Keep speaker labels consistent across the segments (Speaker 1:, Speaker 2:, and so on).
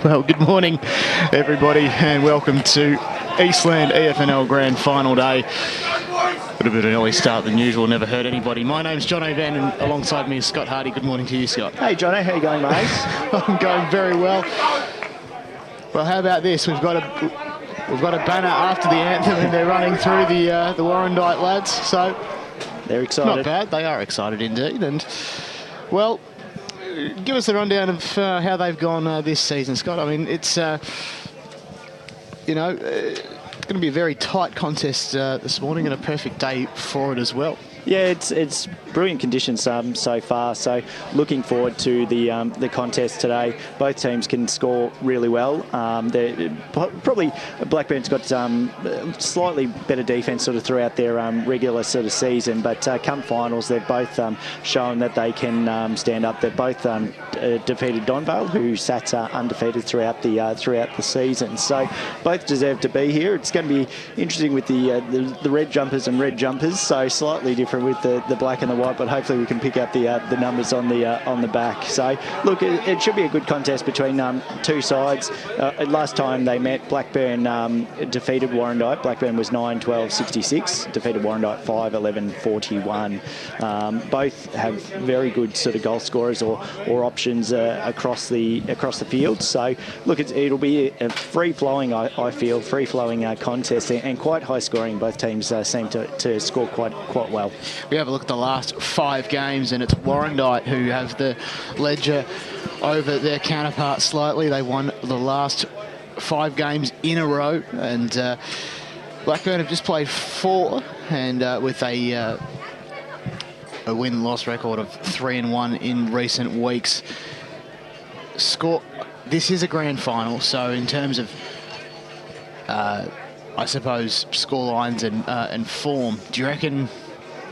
Speaker 1: Well, good morning, everybody, and welcome to Eastland EFNL Grand Final Day. A little bit of an early start than usual, never hurt anybody. My name's John O'Van, and alongside me is Scott Hardy. Good morning to you, Scott.
Speaker 2: Hey, Jono, how you going, mate?
Speaker 1: I'm going very well. Well, how about this? We've got a banner after the anthem, and they're running through the Warrandyte lads. So
Speaker 2: they're excited.
Speaker 1: Not bad. They are excited indeed. And well, give us a rundown of how they've gone this season, Scott. I mean, it's it's going to be a very tight contest this morning and a perfect day for it as well.
Speaker 2: Yeah, it's brilliant conditions so far. So looking forward to the contest today. Both teams can score really well. Probably Blackburn's got slightly better defence sort of throughout their regular sort of season, but come finals they've both shown that they can stand up. They've both defeated Donvale, who sat undefeated throughout the season. So both deserve to be here. It's going to be interesting with the red jumpers and red jumpers. So slightly different with the black and the white, but hopefully we can pick up the numbers on the back. So look, it should be a good contest between two sides. Last time they met, Blackburn defeated Warrandyte. Blackburn was 9-12-66, defeated Warrandyte 5-11-41. Both have very good sort of goal scorers or options across the field. So look, it'll be a free-flowing, I feel, free-flowing contest and quite high scoring. Both teams seem to score quite well.
Speaker 1: We have a look at the last 5 games, and it's Warrandyte who have the ledger over their counterparts slightly. They won the last 5 games in a row, and Blackburn have just played 4, and with a win-loss record of 3-1 in recent weeks. This is a grand final, so in terms of I suppose score lines and form, do you reckon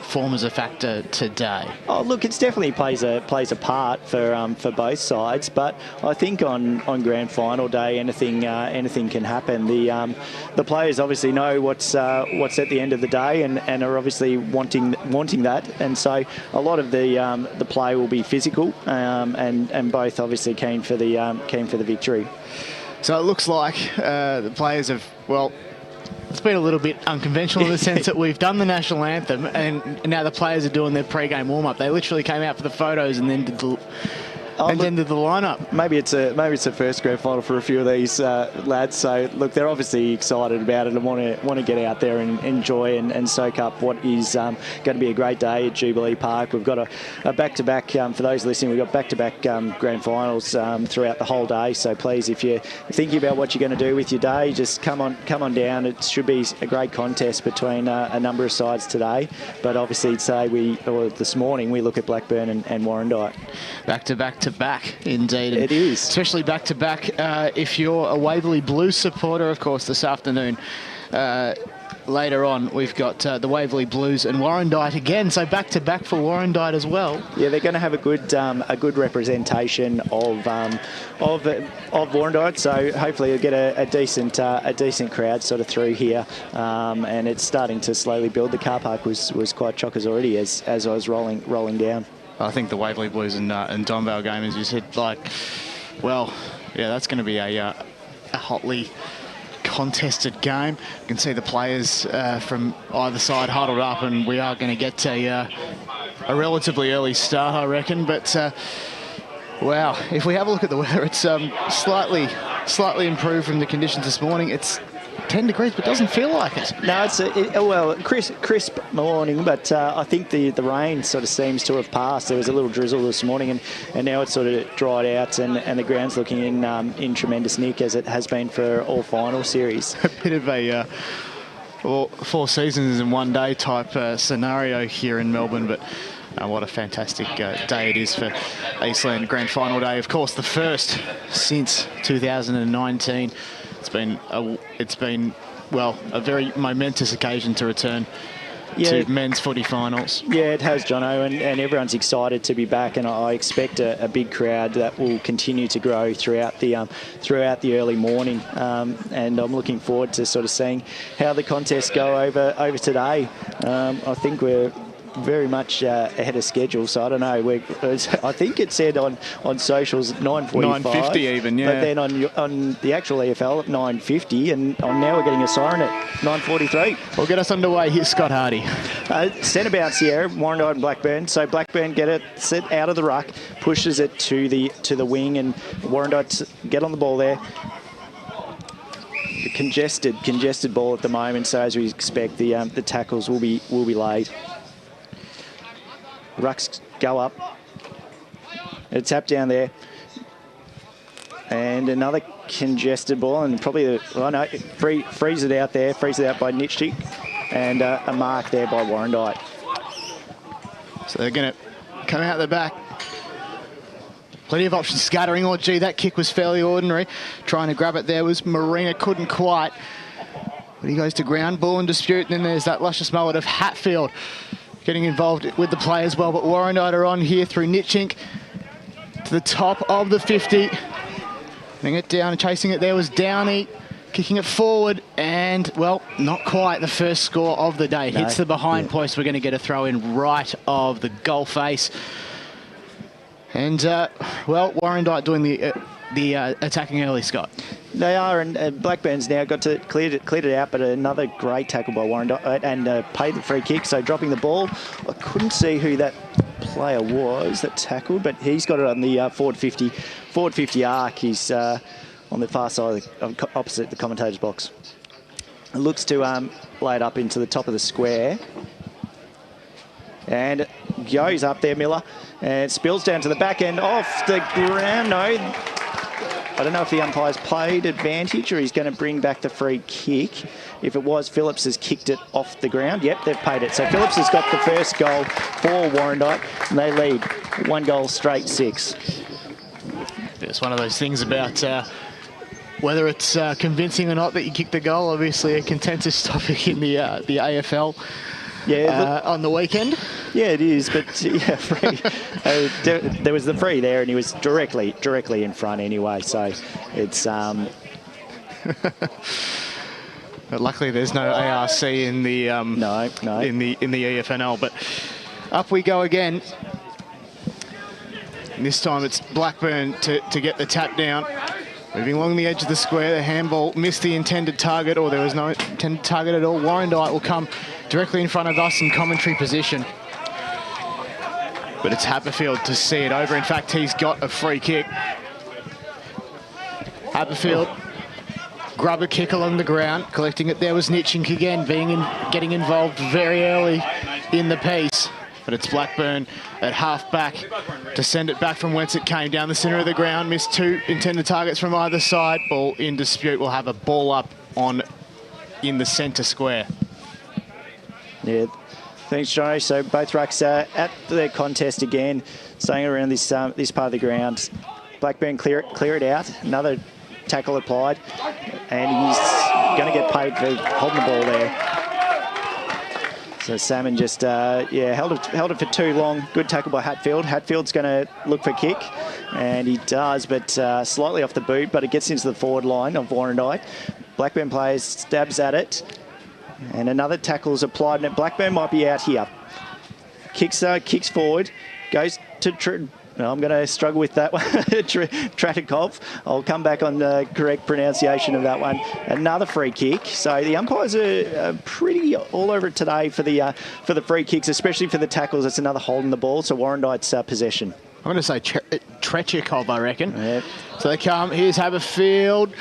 Speaker 1: form is a factor today? Oh,
Speaker 2: look, it's definitely plays a part for both sides, but I think on grand final day anything can happen. The players obviously know what's at the end of the day and are obviously wanting that, and so a lot of the play will be physical and both obviously keen for the victory.
Speaker 1: So it looks like the players have, well, it's been a little bit unconventional in the sense that we've done the national anthem and now the players are doing their pre-game warm-up. They literally came out for the photos and then did the lineup.
Speaker 2: Maybe it's a first grand final for a few of these lads. So look, they're obviously excited about it and want to get out there and enjoy and soak up what is going to be a great day at Jubilee Park. We've got a back-to-back for those listening. We've got back-to-back grand finals throughout the whole day. So please, if you're thinking about what you're going to do with your day, just come on down. It should be a great contest between a number of sides today. But obviously, this morning we look at Blackburn and Warrandyte.
Speaker 1: Back indeed.
Speaker 2: It is.
Speaker 1: Especially back-to-back if you're a Waverley Blues supporter, of course, this afternoon. Later on, we've got the Waverley Blues and Warrandyte again, so back-to-back for Warrandyte as well.
Speaker 2: Yeah, they're going to have a good representation of Warrandyte, so hopefully you'll get a decent crowd sort of through here, and it's starting to slowly build. The car park was quite chockers already as I was rolling down.
Speaker 1: I think the Waverley Blues and Donvale game, as you said, that's going to be a hotly contested game. You can see the players from either side huddled up, and we are going to get a relatively early start, I reckon. But wow, if we have a look at the weather, it's slightly improved from the conditions this morning. It's 10 degrees, but doesn't feel like it.
Speaker 2: No, it's crisp morning, but I think the rain sort of seems to have passed. There was a little drizzle this morning, and now it's sort of dried out, and the ground's looking in tremendous nick, as it has been for all final series.
Speaker 1: A bit of a 4 seasons in one day type scenario here in Melbourne, but what a fantastic day it is for Eastland Grand Final Day. Of course, the first since 2019. It's been a very momentous occasion to return to men's footy finals. Yeah, it has, Jono, and everyone's excited to be back, and I expect a big crowd that will continue to grow throughout the early morning, and I'm looking forward to sort of seeing how the contests go over today. I think we're
Speaker 2: very much ahead of schedule, so I don't know. I think it said on socials 9:45.
Speaker 1: 9:50 even, yeah.
Speaker 2: But then on the actual EFL at 9:50, and now we're getting a siren at 9:43.
Speaker 1: Well, get us underway. Here's Scott Hardy.
Speaker 2: Centre bounce here, Warrandyte and Blackburn. So Blackburn get it set out of the ruck, pushes it to the wing, and Warrandyte get on the ball there. The congested ball at the moment, so as we expect, the tackles will be laid. Rucks go up. A tap down there. And another congested ball, and probably, frees it out there. Frees it out by Nitschik. And a mark there by Warrandyte.
Speaker 1: So they're going to come out the back. Plenty of options scattering. Oh, gee, that kick was fairly ordinary. Trying to grab it there was Marina, couldn't quite. But he goes to ground, ball in dispute. And then there's that luscious mullet of Hatfield getting involved with the play as well. But Warrandyte are on here through Nitschik to the top of the 50. Bring it down and chasing it there was Downey. Kicking it forward, and, well, not quite the first score of the day. Hits the behind post. We're going to get a throw in right of the goal face. And, Warrandyte doing the attacking early, Scott.
Speaker 2: They are, and Blackburn's now got to cleared it out, but another great tackle by Warrandyte and paid the free kick. So dropping the ball, I couldn't see who that player was that tackled, but he's got it on the forward 50 arc. He's on the far side, opposite the commentator's box. It looks to lay it up into the top of the square. And goes up there, Miller. And spills down to the back end off the ground. No, I don't know if the umpire's played advantage or he's going to bring back the free kick. If it was, Phillips has kicked it off the ground. Yep, they've paid it. So Phillips has got the first goal for Warrandyte, and they lead 1 goal straight 6.
Speaker 1: It's one of those things about whether it's convincing or not that you kick the goal. Obviously a contentious topic in the AFL. Yeah, on the weekend.
Speaker 2: Yeah, it is, but there was the free there, and he was directly in front anyway. So it's
Speaker 1: But luckily, there's no ARC in the
Speaker 2: no
Speaker 1: in the EFNL. But up we go again. And this time it's Blackburn to get the tap down. Moving along the edge of the square, the handball missed the intended target, or there was no intended target at all. Warrandyte will come directly in front of us in commentary position. But it's Padfield to see it over. In fact, he's got a free kick. Padfield, grubber kick along the ground. Collecting it there was Nitschik again, getting involved very early in the piece. But it's Blackburn at half-back to send it back from whence it came, down the centre of the ground. Missed 2 intended targets from either side. Ball in dispute. We'll have a ball up in the centre square.
Speaker 2: Yeah, thanks, Johnny. So both rucks at the contest again, staying around this part of the ground. Blackburn clear it out. Another tackle applied, and he's going to get paid for holding the ball there. So Salmon just, held it for too long. Good tackle by Hatfield. Hatfield's going to look for kick, and he does, but slightly off the boot, but it gets into the forward line of Warrandyte. Blackburn players stabs at it, and another tackle is applied, and Blackburn might be out here. Kicks forward, goes to... I'm going to struggle with that one. Tratikov. I'll come back on the correct pronunciation of that one. Another free kick. So the umpires are pretty all over it today for the free kicks, especially for the tackles. It's another hold in the ball. So Warrandyte's possession.
Speaker 1: I'm going to say Trechikov, I reckon.
Speaker 2: Yep.
Speaker 1: So they come. Here's Haberfield.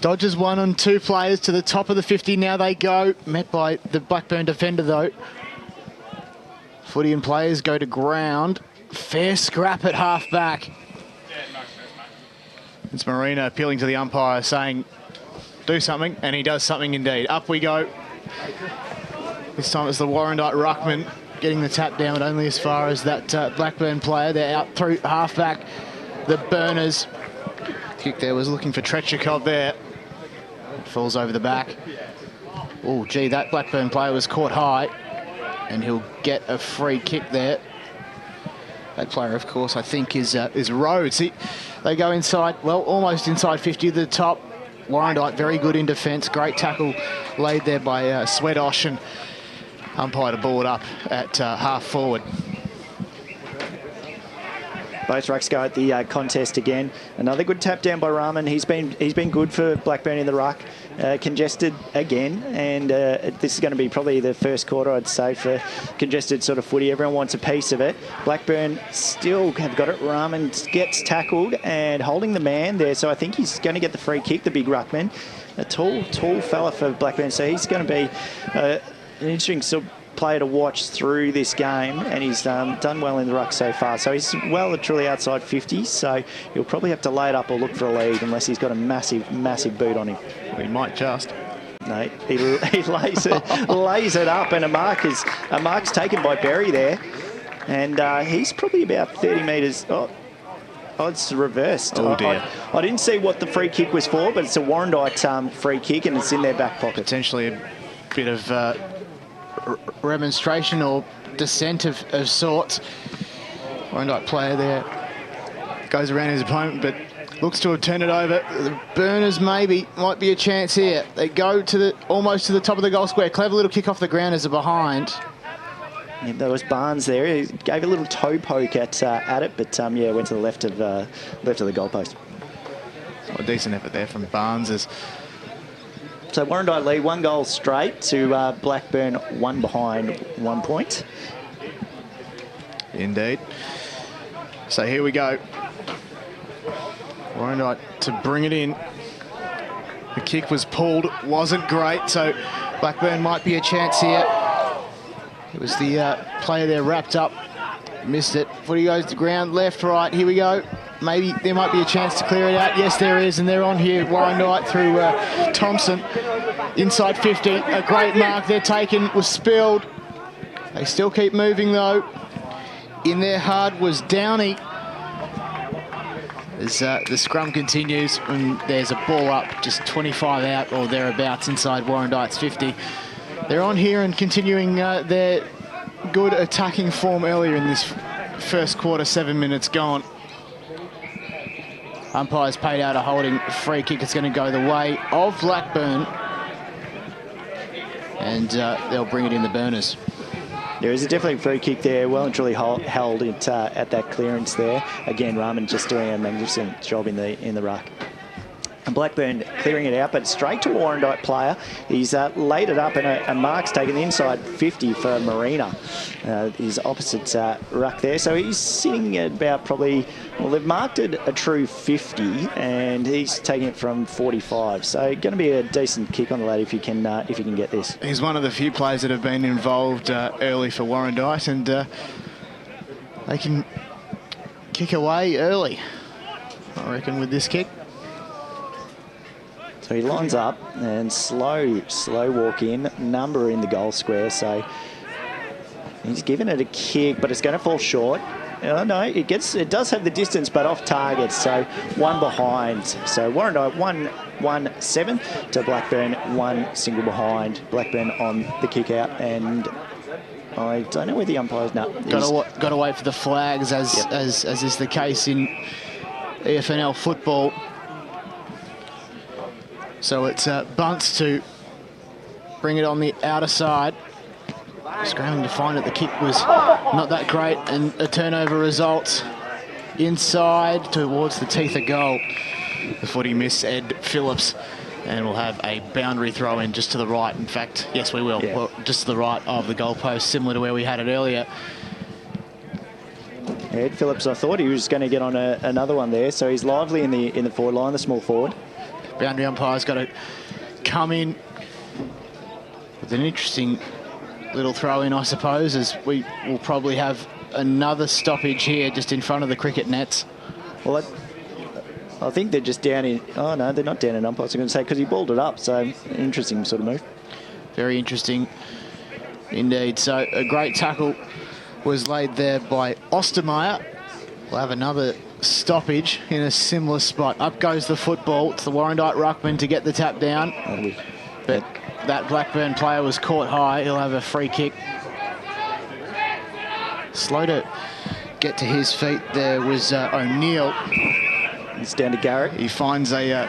Speaker 1: Dodges 1 on 2 players to the top of the 50. Now they go. Met by the Blackburn defender, though. Footy and players go to ground. Fair scrap at half-back. It's Marina appealing to the umpire, saying, do something, and he does something indeed. Up we go. This time it's the Warrandyte ruckman getting the tap down, but only as far as that Blackburn player. They're out through half-back. The Burners. Kick there was looking for Trechikov there. It falls over the back. Oh, gee, that Blackburn player was caught high, and he'll get a free kick there. That player, of course, I think is Rhodes. They go inside, well, almost inside 50 to the top. Warrandyte very good in defence. Great tackle laid there by Swedosh. And umpire to ball it up at half forward.
Speaker 2: Both rucks go at the contest again. Another good tap down by Rahman. He's been good for Blackburn in the ruck. Congested again, and this is going to be probably the first quarter, I'd say, for congested sort of footy. Everyone wants a piece of it. Blackburn still have got it. Rahman gets tackled and holding the man there, so I think he's going to get the free kick, the big ruckman. A tall fella for Blackburn, so he's going to be an interesting sort of player to watch through this game, and he's done well in the ruck so far. So he's well and truly outside 50, so he'll probably have to lay it up or look for a lead unless he's got a massive boot on him.
Speaker 1: He might just.
Speaker 2: No, he lays it up, and a mark's taken by Berry there, and he's probably about 30 metres. Oh, it's reversed.
Speaker 1: Oh dear.
Speaker 2: I didn't see what the free kick was for, but it's a Warrandyte free kick, and it's in their back pocket.
Speaker 1: Potentially a bit of remonstration or dissent of sorts. Warrandyte player there goes around his opponent, but looks to have turned it over. The Burners might be a chance here. They go to almost to the top of the goal square. Clever little kick off the ground as a behind.
Speaker 2: Yeah, there was Barnes there. He gave a little toe poke at it, but yeah, went to the left of the goalpost.
Speaker 1: A decent effort there from Barnes.
Speaker 2: So Warrandyte lead 1 goal straight to Blackburn 1 behind 1 point.
Speaker 1: Indeed. So here we go. Warrandyte to bring it in. The kick was pulled, wasn't great, so Blackburn might be a chance here. It was the player there wrapped up, missed it. Footy goes to ground, left, right, here we go. Maybe there might be a chance to clear it out. Yes, there is, and they're on here. Warrandyte through Thompson. Inside 50, a great mark there taken, was spilled. They still keep moving though. In there hard was Downey. As the scrum continues, and there's a ball up, just 25 out or thereabouts inside Warrandyte's 50. They're on here and continuing their good attacking form earlier in this first quarter, 7 minutes gone. Umpire's paid out a holding free kick. It's going to go the way of Blackburn. And they'll bring it in the Burners.
Speaker 2: There is a definitely free kick there. Well and truly held it at that clearance there. Again, Rahman just doing a magnificent job in the ruck. And Blackburn clearing it out, but straight to a Warrandyte player. He's laid it up, and a mark's taken the inside 50 for Marina. His opposite ruck there. So he's sitting at about probably, well, they've marked it a true 50, and he's taking it from 45. So going to be a decent kick on the lad if you can get this.
Speaker 1: He's one of the few players that have been involved early for Warrandyte, and they can kick away early, I reckon, with this kick.
Speaker 2: So he lines up and slow walk in, number in the goal square. So he's given it a kick, but it's going to fall short. Oh, no, it does have the distance, but off target. So 1 behind. So Warrandyte 1-7 to Blackburn, 1 single behind. Blackburn on the kick out, and I don't know where the umpire's now.
Speaker 1: Got to wait for the flags, as is the case in EFNL football. So it's Bunce to bring it on the outer side. Scrambling to find it. The kick was not that great, and a turnover results inside towards the teeth of goal. The footy miss Ed Phillips, and we'll have a boundary throw in just to the right. In fact, yes, we will. Yeah. Well, just to the right of the goalpost, similar to where we had it earlier.
Speaker 2: Ed Phillips, I thought he was going to get on another one there. So he's lively in the forward line, the small forward.
Speaker 1: Boundary umpire's got to come in with an interesting little throw in, I suppose, as we will probably have another stoppage here just in front of the cricket nets.
Speaker 2: Well, I think they're just down in... Oh, no, they're not down in umpires, I'm going to say, because he balled it up. So, interesting sort of move.
Speaker 1: Very interesting indeed. So, a great tackle was laid there by Ostermeyer. We'll have another stoppage in a similar spot. Up goes the football. It's the Warrandyte ruckman to get the tap down. But that Blackburn player was caught high. He'll have a free kick. Slow to get to his feet there was O'Neill.
Speaker 2: It's down to Garrett.
Speaker 1: He finds a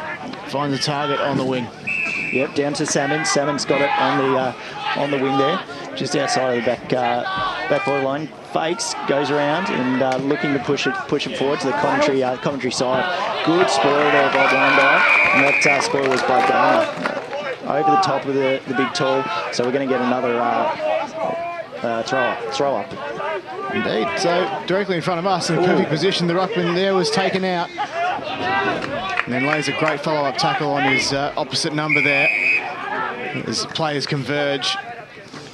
Speaker 1: target on the wing.
Speaker 2: Yep, down to Salmon. Salmon's got it on the wing there. just outside of the back borderline. Fakes, goes around and looking to push it forward to the commentary side. Good spoil there by Warrandyte, and that spoil was by Dana over the top of the big tall. So we're going to get another throw up.
Speaker 1: Indeed. So directly in front of us, in a perfect position, the ruckman there was taken out. And then lays a great follow-up tackle on his opposite number there. As players converge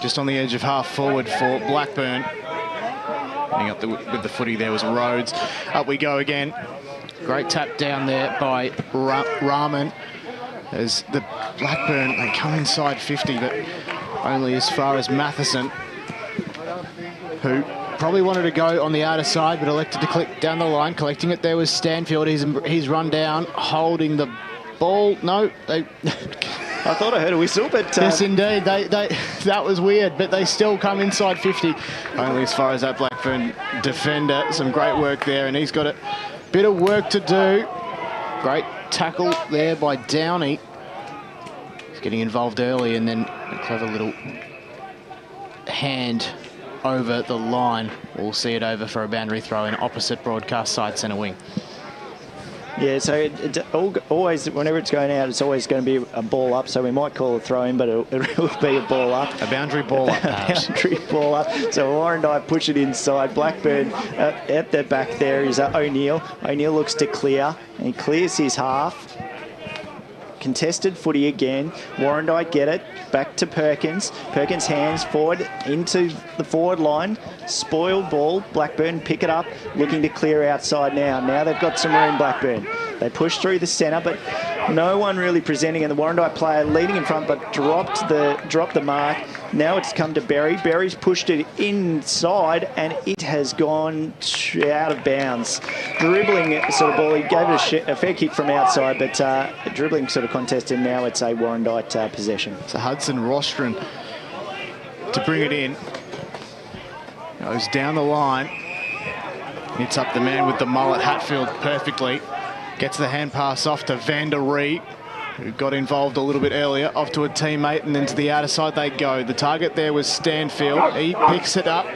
Speaker 1: just on the edge of half forward for Blackburn. Getting up with the footy there was Rhodes. Up we go again. Great tap down there by Rahman. As the Blackburn, they come inside 50, but only as far as Matheson, who probably wanted to go on the outer side, but elected to click down the line. Collecting it there was Stanfield. He's run down, holding the ball. No, they...
Speaker 2: I thought I heard a whistle, but...
Speaker 1: Yes, indeed. That was weird, but they still come inside 50. Only as far as that Blackburn defender. Some great work there, and he's got a bit of work to do. Great tackle there by Downey. He's getting involved early, and then a clever little hand over the line. We'll see it over for a boundary throw in opposite broadcast side centre wing.
Speaker 2: Yeah, so it always, whenever it's going out, it's always going to be a ball up. So we might call a throw in, but it will be a ball up.
Speaker 1: A boundary ball up, perhaps.
Speaker 2: Boundary ball up. So Warrandyte push it inside. Blackburn at the back there is O'Neill. O'Neill looks to clear, and he clears his half. Contested footy again. Warrandyte get it. Back to Perkins. Perkins hands forward into the forward line. Spoiled ball. Blackburn pick it up. Looking to clear outside now. Now they've got some room, Blackburn. They push through the centre, but no one really presenting. And the Warrandyte player leading in front, but dropped the mark. Now it's come to Berry. Berry's pushed it inside, and it has gone out of bounds. Dribbling sort of ball. He gave it a fair kick from outside, but a dribbling sort of contest, and now it's a Warrandyte possession.
Speaker 1: It's a Hudson Rostron to bring it in. Goes down the line. Hits up the man with the mullet, Hatfield, perfectly. Gets the hand pass off to Van der Ree, who got involved a little bit earlier, off to a teammate, and then to the outer side they go. The target there was Stanfield. He picks it up,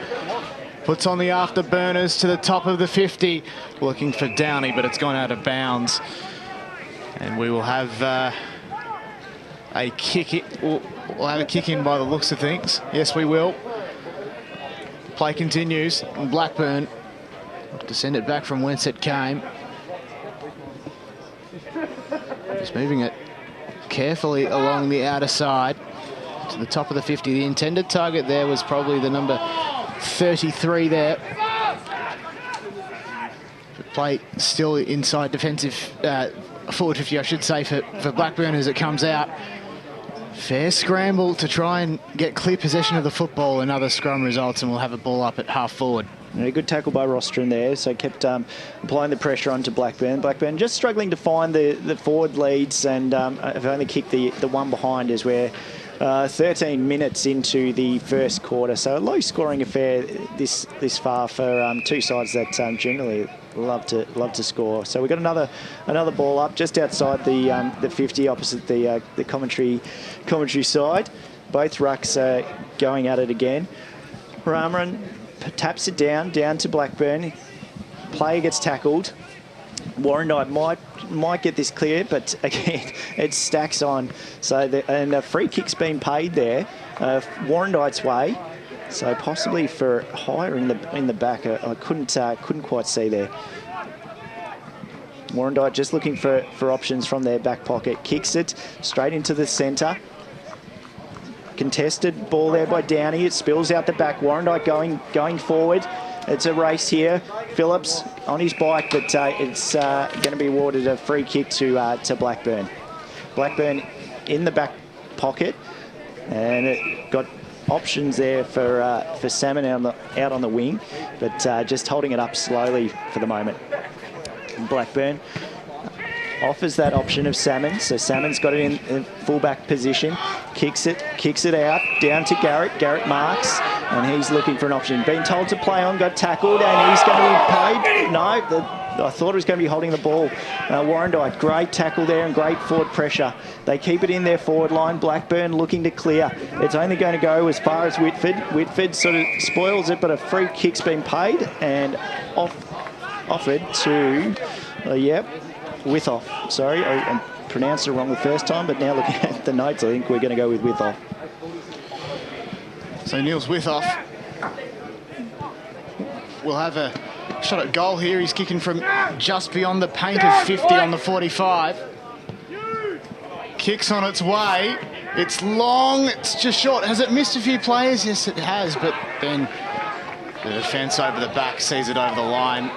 Speaker 1: puts on the afterburners to the top of the 50, looking for Downey, but it's gone out of bounds. And we will have a kick in. We'll have a kick in by the looks of things. Yes, we will. Play continues, and Blackburn to send it back from whence it came. Just moving it carefully along the outer side to the top of the 50. The intended target there was probably the number 33 there. Play still inside defensive, forward 50, I should say, for Blackburn as it comes out. Fair scramble to try and get clear possession of the football. Another scrum results, and we'll have a ball up at half forward.
Speaker 2: A good tackle by Rostron there, so kept applying the pressure onto Blackburn. Blackburn just struggling to find the forward leads, and have only kicked the one behind as we're 13 minutes into the first quarter. So a low-scoring affair this far for two sides that generally love to score. So we got another ball up just outside the 50, opposite the commentary side. Both rucks are going at it again. Ramran taps it down to Blackburn. Player gets tackled. Warrandyte might get this clear, but again, it stacks on. So and a free kick's been paid there, Warrandyte's way. So possibly for higher in the back. I couldn't quite see there. Warrandyte just looking for options from their back pocket. Kicks it straight into the centre. Contested ball there by Downey. It spills out the back. Warrandyte going forward. It's a race here. Phillips on his bike, but it's going to be awarded a free kick to Blackburn. Blackburn in the back pocket, and it got options there for Salmon out on the wing, but just holding it up slowly for the moment. Blackburn offers that option of Salmon, so Salmon's got it in full-back position, kicks it out, down to Garrett. Garrett marks, and he's looking for an option. Been told to play on, got tackled, and he's going to be paid. No, I thought it was going to be holding the ball. Warrandyte, great tackle there and great forward pressure. They keep it in their forward line. Blackburn looking to clear. It's only going to go as far as Whitford. Whitford sort of spoils it, but a free kick's been paid and offered to, Withoff. Sorry, I pronounced it wrong the first time, but now looking at the notes, I think we're going to go with Withoff.
Speaker 1: So Niels Withoff will have a shot at goal here. He's kicking from just beyond the paint of 50 on the 45. Kicks on its way. It's long, it's just short. Has it missed a few players? Yes, it has, but then the defence over the back sees it over the line,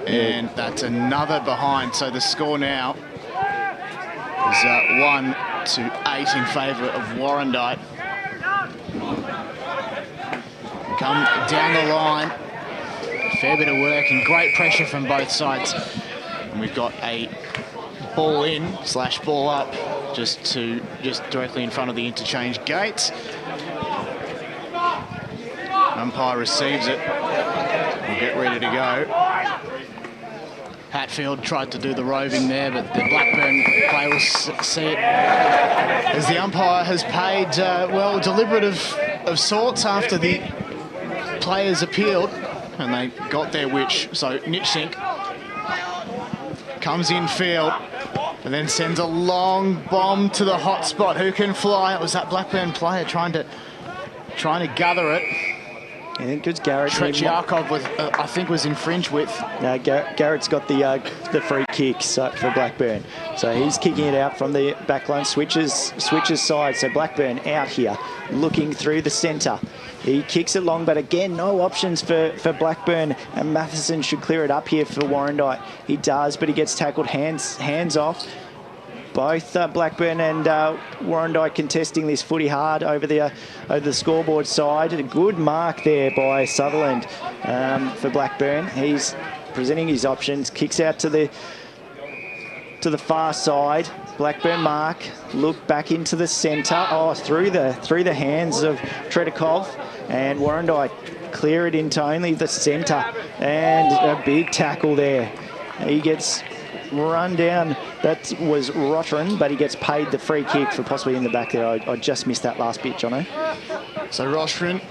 Speaker 1: and that's another behind. So the score now is 1-8 in favour of Warrandyte. Come down the line. Fair bit of work and great pressure from both sides. And we've got a ball in / ball up just directly in front of the interchange gates. Umpire receives it. We'll get ready to go. Padfield tried to do the roving there, but the Blackburn player will see it as the umpire has paid, deliberative of sorts after the players appealed, and they got their wish. So Nitschink comes in field and then sends a long bomb to the hot spot. Who can fly? It was that Blackburn player trying to gather it.
Speaker 2: I think it was Garrett.
Speaker 1: Tretyakov was, I think, was in fringe width.
Speaker 2: No, Garrett's got the free kick for Blackburn. So he's kicking it out from the back line, switches side. So Blackburn out here, looking through the centre. He kicks it long, but again, no options for Blackburn. And Matheson should clear it up here for Warrandyte. He does, but he gets tackled hands off. Both Blackburn and Warrandyte contesting this footy hard over the scoreboard side. A good mark there by Sutherland for Blackburn. He's presenting his options, kicks out to the far side. Blackburn mark, look back into the centre. Oh, through the hands of Tretyakov, and Warrandyte clear it into only the centre, and a big tackle there. He gets run down. That was Rotterin, but he gets paid the free kick for possibly in the back there. I just missed that last bit, Jono.
Speaker 1: So Rotterin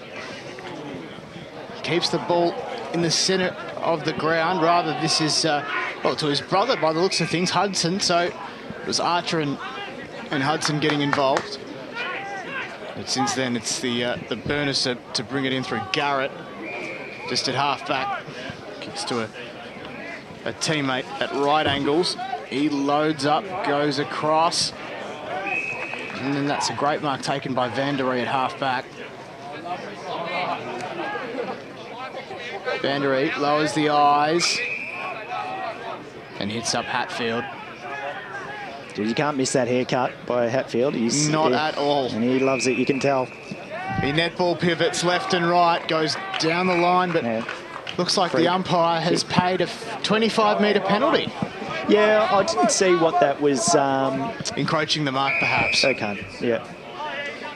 Speaker 1: keeps the ball in the centre of the ground. Rather, this is to his brother by the looks of things, Hudson. So it was Archer and Hudson getting involved. But since then, it's the Burners to bring it in through Garrett, just at half back. Kicks to a teammate at right angles. He loads up, goes across, and then that's a great mark taken by Van Der Ree at half back. Van Der Ree lowers the eyes and hits up Hatfield.
Speaker 2: You can't miss that haircut by Hatfield. He's
Speaker 1: not at all.
Speaker 2: And he loves it, you can tell.
Speaker 1: He netball pivots left and right, goes down the line, but looks like the umpire has paid a 25-metre penalty.
Speaker 2: Yeah, I didn't see what that was.
Speaker 1: Encroaching the mark, perhaps.
Speaker 2: Okay, yeah.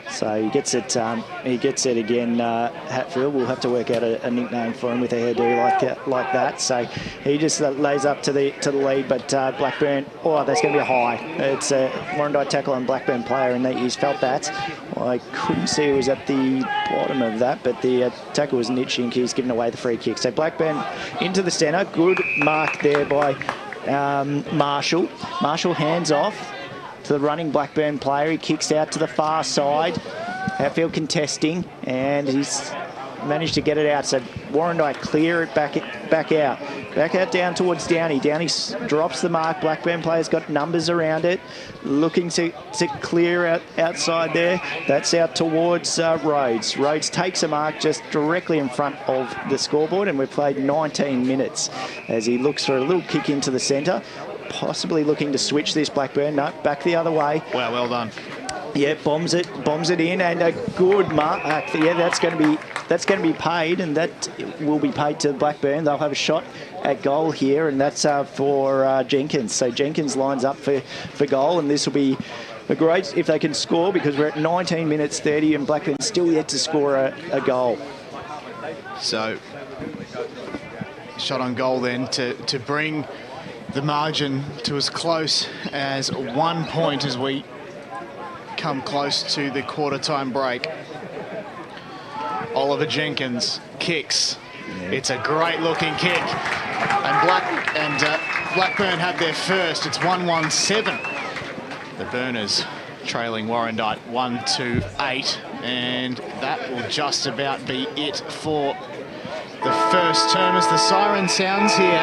Speaker 2: So he gets it. He gets it again. Hatfield. We'll have to work out a nickname for him with a hairdo like that. So he just lays up to the lead. But Blackburn. Oh, that's going to be a high. It's a Warrandyte tackle on Blackburn player, and he's felt that. I couldn't see who was at the bottom of that, but the tackle was Nitschink. He's given away the free kick. So Blackburn into the centre. Good mark there by Marshall. Marshall hands off to the running Blackburn player. He kicks out to the far side. Hatfield contesting, and he's managed to get it out. So Warrandyte clear it back out down towards Downey. Downey drops the mark. Blackburn player's got numbers around it, looking to clear outside there. That's out towards Rhodes. Rhodes takes a mark just directly in front of the scoreboard, and we've played 19 minutes as he looks for a little kick into the centre, possibly looking to switch this Blackburn. No, back the other way.
Speaker 1: Wow, well done.
Speaker 2: Yeah, bombs it in, and a good mark. Yeah, that's going to be paid, and that will be paid to Blackburn. They'll have a shot at goal here, and that's for Jenkins. So Jenkins lines up for goal, and this will be a great if they can score, because we're at 19 minutes 30, and Blackburn's still yet to score a goal.
Speaker 1: So shot on goal then to bring the margin to as close as 1 point as we come close to the quarter-time break. Oliver Jenkins kicks. It's a great-looking kick, and Blackburn have their first. It's 1-1-7. The Burners trailing Warrandyte 1-8, and that will just about be it for the first term as the siren sounds here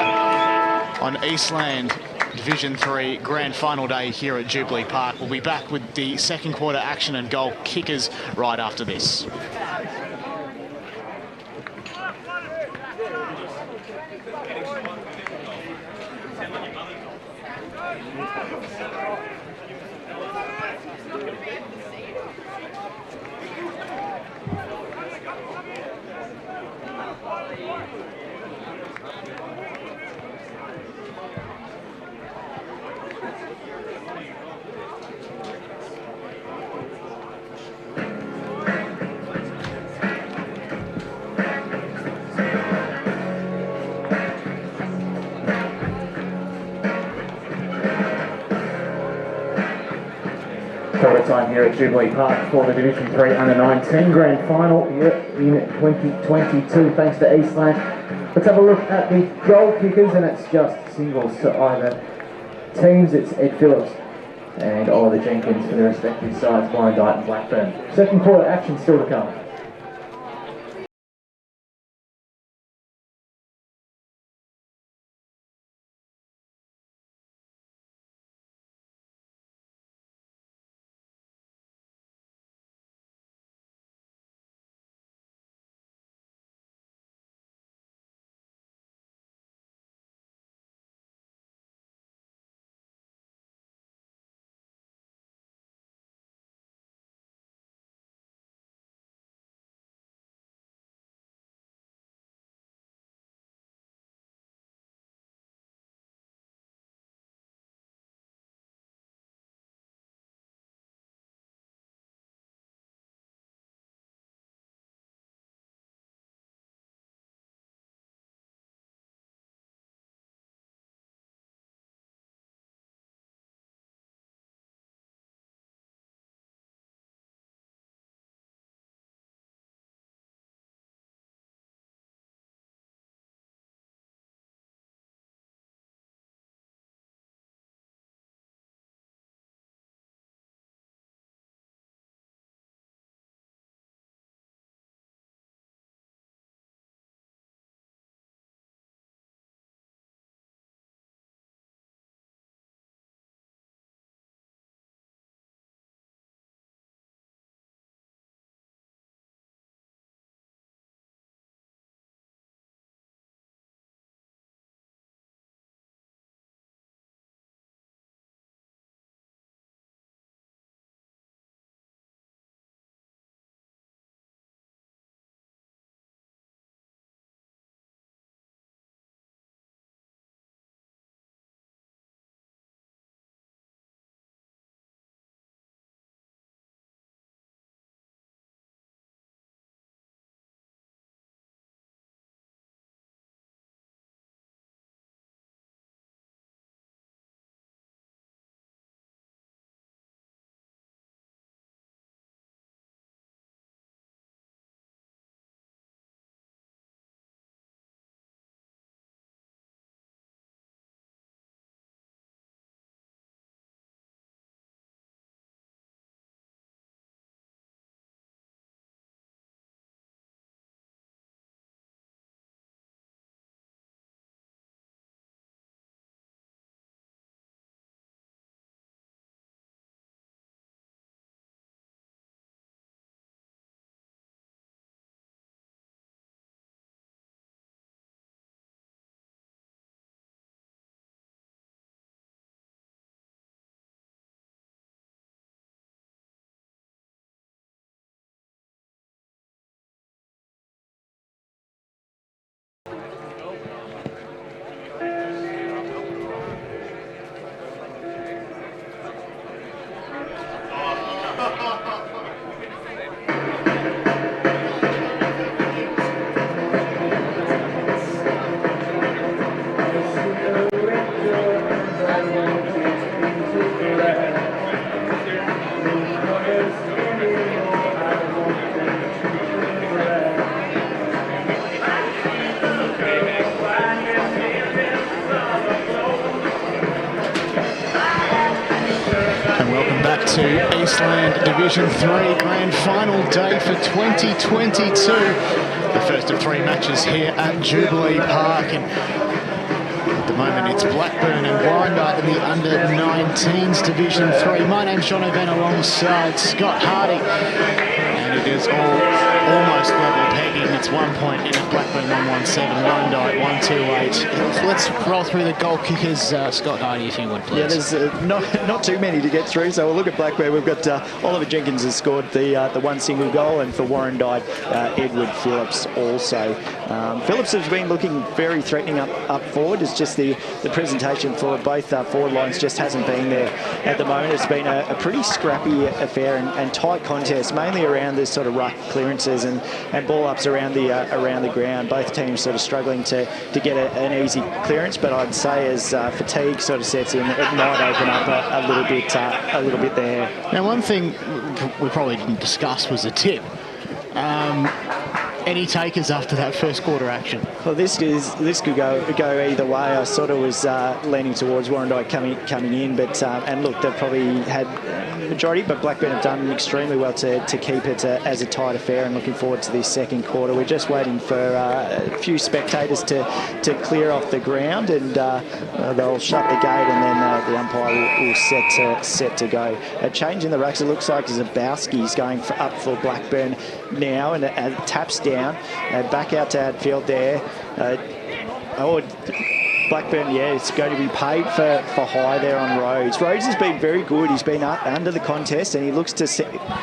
Speaker 1: on Eastland Division 3 Grand Final Day here at Jubilee Park. We'll be back with the second quarter action and goal kickers right after this.
Speaker 3: Quarter time here at Jubilee Park for the Division 3 Under-19 Grand Final here in 2022, thanks to Eastland. Let's have a look at the goal kickers, and it's just singles to either teams. It's Ed Phillips and Oliver Jenkins for their respective sides, Warrandyte and Blackburn. Second quarter action still to come.
Speaker 1: Welcome back to Eastland Division 3 Grand Final day for 2022. The first of 3 matches here at Jubilee Park. And at the moment it's Blackburn and Warrandyte in the under-19s Division 3. My name's John O'Van alongside Scott Hardy. And it is almost level pegging. It's 1 point in at Blackburn 117, Warrandyte 128. Let's roll through the goal kickers, Scott Hardy, if you would, please.
Speaker 2: Yeah, there's not too many to get through, so we'll look at Blackburn. We've got Oliver Jenkins has scored the one single goal, and for Warrandyte, Edward Phillips also. Phillips has been looking very threatening up forward. It's just the presentation for both forward lines just hasn't been there at the moment. It's been a pretty scrappy affair and tight contest, mainly around this sort of ruck clearances and ball ups around the ground. Both teams sort of struggling to get an easy clearance, but I'd say as fatigue sort of sets in, it might open up a little bit there.
Speaker 1: Now, one thing we probably didn't discuss was the tip. Any takers after that first quarter action?
Speaker 2: Well, this could go either way. I sort of was leaning towards Warrandyte coming in, but and look, they've probably had majority, but Blackburn have done extremely well to keep it as a tight affair, and looking forward to this second quarter. We're just waiting for a few spectators to clear off the ground, and they'll shut the gate, and then the umpire will set to go. A change in the rucks. It looks like Zabowski's going up for Blackburn now, and taps down. Back out to Padfield there. Blackburn, yeah, it's going to be paid for high there on Rhodes. Rhodes has been very good. He's been up under the contest, and he looks to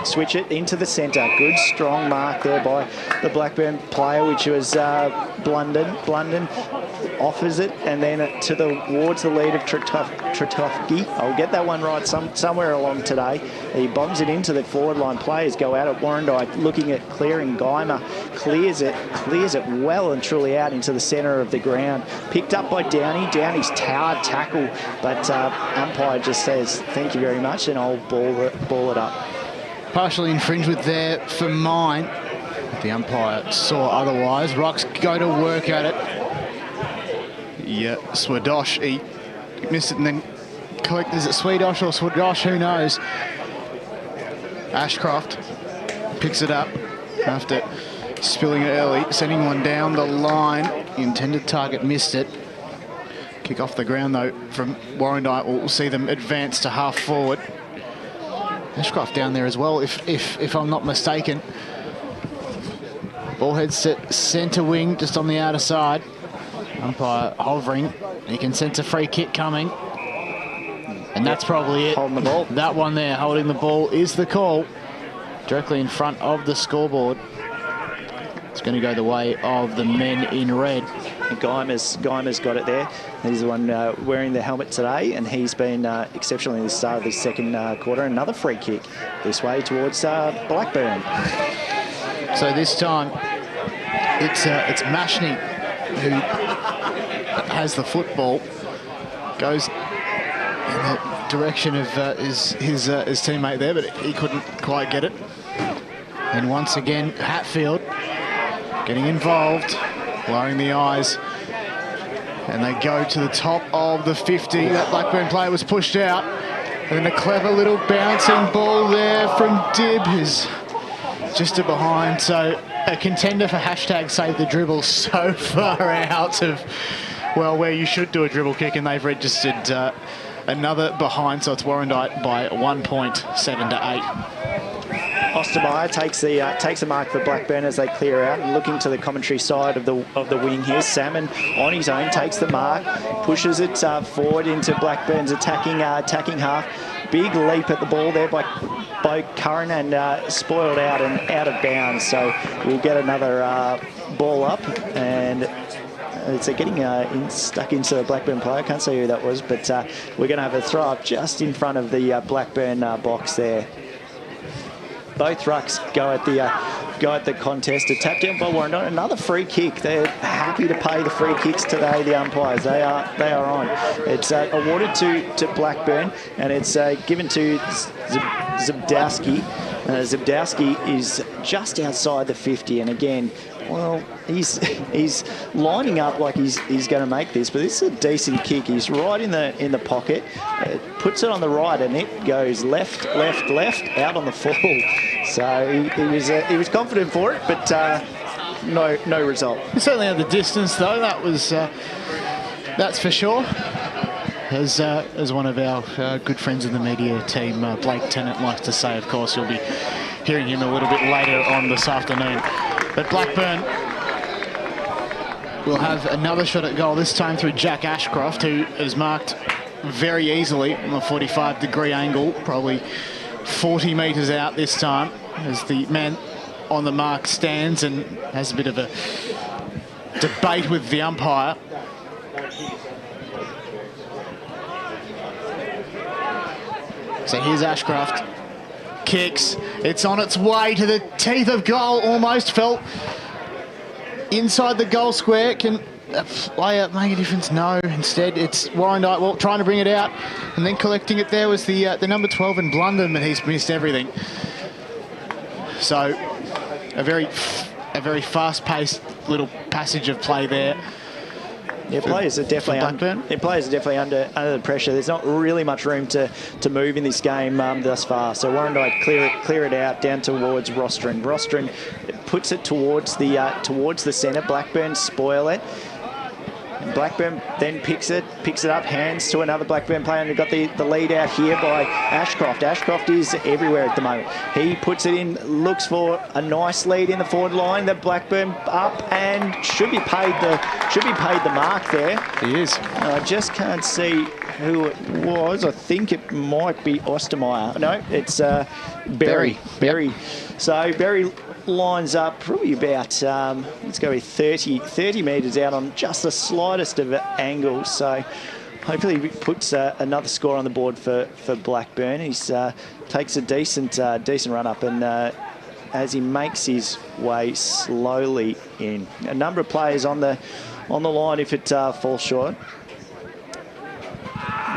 Speaker 2: switch it into the centre. Good, strong mark there by the Blackburn player, which was Blunden. Blunden offers it, and then towards the lead of Tritofsky. I'll get that one right somewhere along today. He bombs it into the forward line. Players go out at Warrandyte, looking at clearing. Geimer clears it well and truly out into the centre of the ground. Picked up by Downey. Downey's towered tackle, but umpire just says thank you very much, and I'll ball it up.
Speaker 1: Partially infringed with there for mine. The umpire saw otherwise. Rucks go to work at it. Yeah, Swadosh, he missed it and then collected. Is it Swadosh or Swadosh? Who knows? Ashcroft picks it up after spilling it early, sending one down the line. Intended target missed it. Kick off the ground though from Warrandyte. We'll see them advance to half forward. Ashcroft down there as well, if I'm not mistaken. Ball heads set centre wing, just on the outer side. Umpire hovering. He can sense a free kick coming. And that's probably it.
Speaker 2: Holding the ball.
Speaker 1: That one there, holding the ball, is the call. Directly in front of the scoreboard. It's going to go the way of the men in red.
Speaker 2: Geimer's got it there. He's the one wearing the helmet today, and he's been exceptional in the start of the second quarter. Another free kick this way towards Blackburn.
Speaker 1: So this time, it's Mashney who has the football, goes in the direction of his teammate there, but he couldn't quite get it. And once again, Padfield getting involved, blurring the eyes, and they go to the top of the 50. That Blackburn player was pushed out, and then a clever little bouncing ball there from Dib, who's just a behind. So a contender for hashtag save the dribble, so far out of, well, where you should do a dribble kick, and they've registered another behind. So it's Warrandyte by 1 point, 7 to 8.
Speaker 2: Ostermeyer takes a mark for Blackburn as they clear out, and looking to the commentary side of the wing here. Salmon on his own takes the mark, pushes it forward into Blackburn's attacking half. Big leap at the ball there by Curran, and spoiled out and out of bounds. So we'll get another ball up, and it's getting stuck into a Blackburn player. I can't say who that was, but we're going to have a throw up just in front of the Blackburn box there. Both rucks go at the contest. A tap down by Warrandyte. Another free kick. They're happy to pay the free kicks today, the umpires. They are on. It's awarded to Blackburn, and it's given to Zabdowski. Zabdowski is just outside the 50, and again, Well, he's lining up like he's going to make this, but this is a decent kick. He's right in the pocket, puts it on the right, and it goes left, out on the full. So he was confident for it, but no result.
Speaker 1: He certainly had the distance, though. That's for sure. As one of our good friends in the media team, Blake Tennant, likes to say, of course, you'll be hearing him a little bit later on this afternoon. But Blackburn will have another shot at goal, this time through Jack Ashcroft, who is marked very easily on a 45-degree angle, probably 40 metres out this time, as the man on the mark stands and has a bit of a debate with the umpire. So here's Ashcroft. Kicks. It's on its way to the teeth of goal. Almost felt inside the goal square. Can a player make a difference? No. Instead, it's Warrandyte trying to bring it out, and then collecting it there was the number 12 in Blunden, and he's missed everything. So a very fast-paced little passage of play there.
Speaker 2: Yeah, players are definitely under the pressure. There's not really much room to move in this game thus far. So Warrandyte clear it out down towards Rostron. Rostron puts it towards the centre. Blackburn spoil it. And Blackburn then picks it up, hands to another Blackburn player, and we've got the lead out here by Ashcroft. Ashcroft is everywhere at the moment. He puts it in, looks for a nice lead in the forward line. The Blackburn up and should be paid the mark there.
Speaker 1: He is.
Speaker 2: I just can't see who it was. I think it might be Ostermeyer. No, it's Berry. Berry. So Berry lines up probably about, let's go with 30 metres out on just the slightest of angles. So hopefully he puts another score on the board for Blackburn. He takes a decent run up, and as he makes his way slowly in. A number of players on the line if it falls short.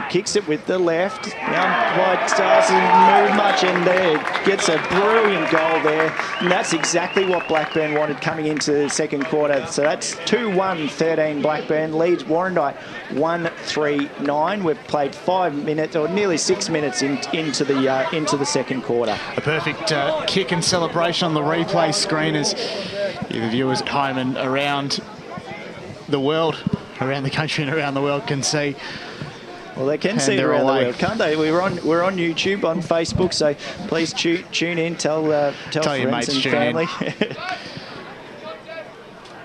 Speaker 2: Kicks it with the left. The umpire doesn't move much in there. Gets a brilliant goal there. And that's exactly what Blackburn wanted coming into the second quarter. So that's 2-1-13 Blackburn. Leads Warrandyte 1-3-9. We've played 5 minutes, or nearly 6 minutes into the second quarter.
Speaker 1: A perfect kick and celebration on the replay screen as the viewers at home and around the world, around the country and around the world can see.
Speaker 2: Well, they can see it around the world, can't they? We're on YouTube, on Facebook, so please tune in. Tell
Speaker 1: your mates
Speaker 2: and
Speaker 1: tune
Speaker 2: family.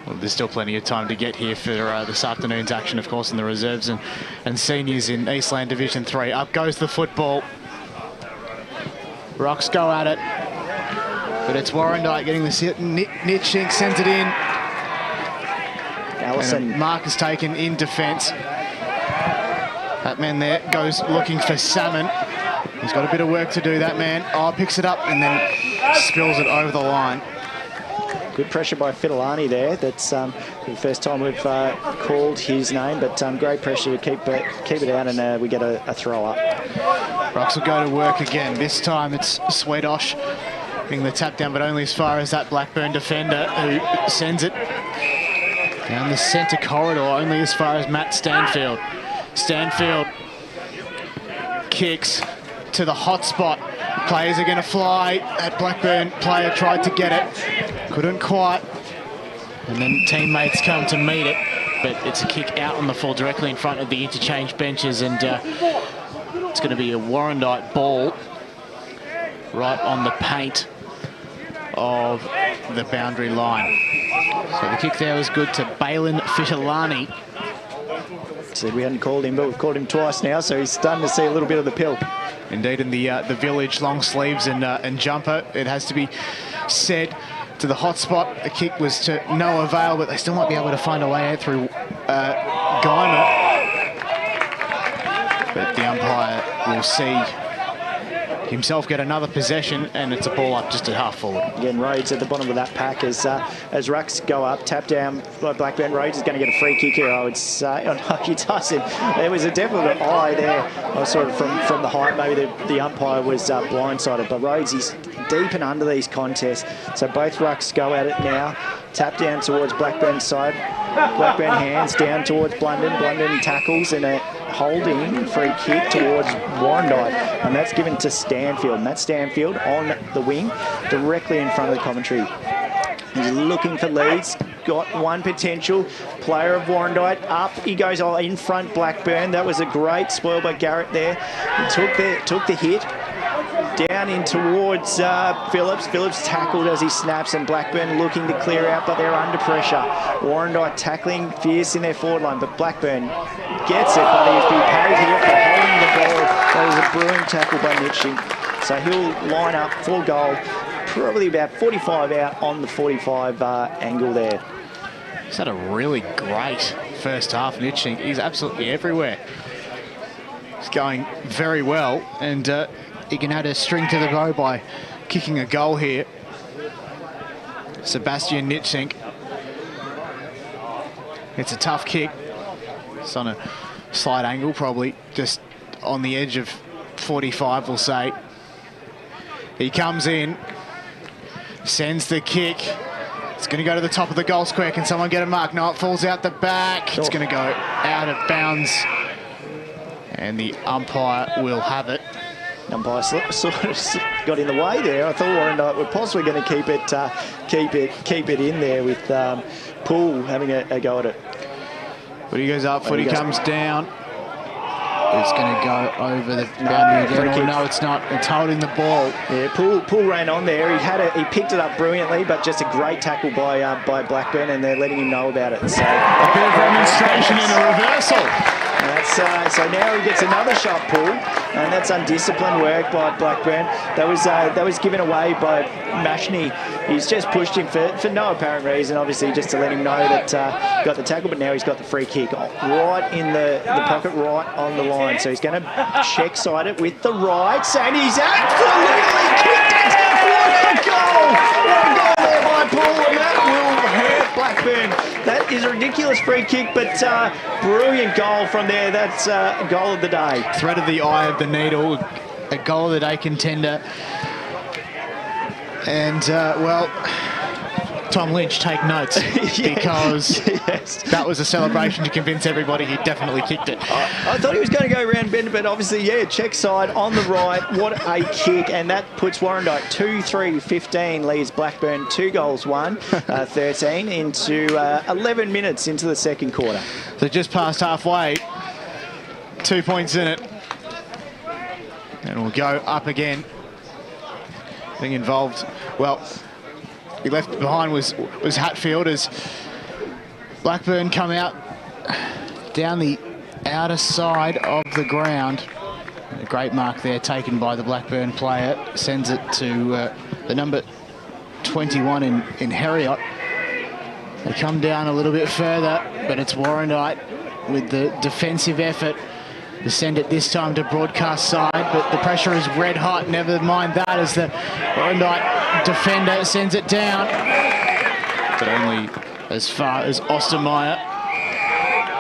Speaker 1: Well, there's still plenty of time to get here for this afternoon's action, of course, in the reserves and seniors in Eastland Division 3. Up goes the football. Rocks go at it, but it's Warrandyte getting the Nitschink, sends it in.
Speaker 2: Allison.
Speaker 1: Mark is taken in defence. That man there goes looking for Salmon. He's got a bit of work to do, that man. Oh, picks it up and then spills it over the line.
Speaker 2: Good pressure by Fidelani there. That's the first time we've called his name, but great pressure to keep it out, and we get a throw up.
Speaker 1: Rocks will go to work again. This time it's Swedosh getting the tap down, but only as far as that Blackburn defender, who sends it down the centre corridor, only as far as Matt Stanfield. Stanfield kicks to the hot spot. Players are going to fly. That Blackburn player tried to get it. Couldn't quite. And then teammates come to meet it. But it's a kick out on the full directly in front of the interchange benches. And it's going to be a Warrandyte ball right on the paint of the boundary line. So the kick there was good to Balin Fitalani.
Speaker 2: Said we hadn't called him, but we've called him twice now, so he's starting to see a little bit of the pill.
Speaker 1: Indeed, in the village long sleeves and jumper, it has to be said, to the hot spot. The kick was to no avail, but they still might be able to find a way out through Guymer. But the umpire will see himself get another possession, and it's a ball up just at half forward.
Speaker 2: Again, Rhodes at the bottom of that pack as rucks go up, tap down by Blackburn. Rhodes is going to get a free kick here, I would say. Oh, no, he doesn't. There was a definite eye there. I saw it from the height. Maybe the umpire was blindsided, but Rhodes is deep and under these contests. So both rucks go at it now. Tap down towards Blackburn's side. Blackburn hands down towards Blunden. Blunden tackles and a holding free kick towards Warrandyte. And that's given to Stanfield. Matt Stanfield on the wing, directly in front of the commentary. He's looking for leads. Got one potential player of Warrandyte up. He goes in front, Blackburn. That was a great spoil by Garrett there. He took the hit. Down in towards Phillips. Phillips tackled as he snaps, and Blackburn looking to clear out, but they're under pressure. Warrandyte tackling fierce in their forward line, but Blackburn gets it, but he's been paid here for holding the ball. That was a brilliant tackle by Nitsching. So he'll line up for goal, probably about 45 out on the 45 angle there.
Speaker 1: He's had a really great first half, Nitsching. He's absolutely everywhere. He's going very well, and he can add a string to the bow by kicking a goal here. Sebastian Nitsching. It's a tough kick. It's on a slight angle, probably just on the edge of 45, we'll say. He comes in, sends the kick. It's going to go to the top of the goal square. Can someone get a mark? No, it falls out the back. It's going to go out of bounds, and the umpire will have it.
Speaker 2: Umpire sort of got in the way there. I thought Warrandyte were possibly going to keep it in there with Poole having a go at it.
Speaker 1: Footy goes up, footy comes down. It's going to go over the boundary again. No, it's not. It's holding the ball.
Speaker 2: Yeah, Poole ran on there. He picked it up brilliantly, but just a great tackle by Blackburn, and they're letting him know about it. So
Speaker 1: a bit of demonstration in a reversal.
Speaker 2: So now he gets another shot, Poole, and that's undisciplined work by Blackburn. That was given away by Mashney. He's just pushed him for no apparent reason, obviously, just to let him know that got the tackle, but now he's got the free kick right in the pocket, right on the line. So he's going to check side it with the rights, and he's absolutely kicked it. What a goal! What a goal there by Poole, and that will hurt Blackburn. That is a ridiculous free kick, but brilliant goal from there. That's a goal of the day.
Speaker 1: Thread of the eye of the needle, a goal of the day contender. And, well, Tom Lynch, take notes, because that was a celebration to convince everybody he definitely kicked it.
Speaker 2: I thought he was going to go around bend, but obviously, check side on the right. What a kick, and that puts Warrandyte 2-3-15, leads Blackburn 2 goals, 1, 13 into 11 minutes into the second quarter.
Speaker 1: So just past halfway, 2 points in it, and we'll go up again. Being involved, well, he left behind was Hatfield as Blackburn come out down the outer side of the ground. A great mark there taken by the Blackburn player. Sends it to the number 21 in Heriot. They come down a little bit further, but it's Warrandyte with the defensive effort to send it this time to broadcast side, but the pressure is red hot. Never mind that, as the Warrandyte defender sends it down, but only as far as Ostermeyer.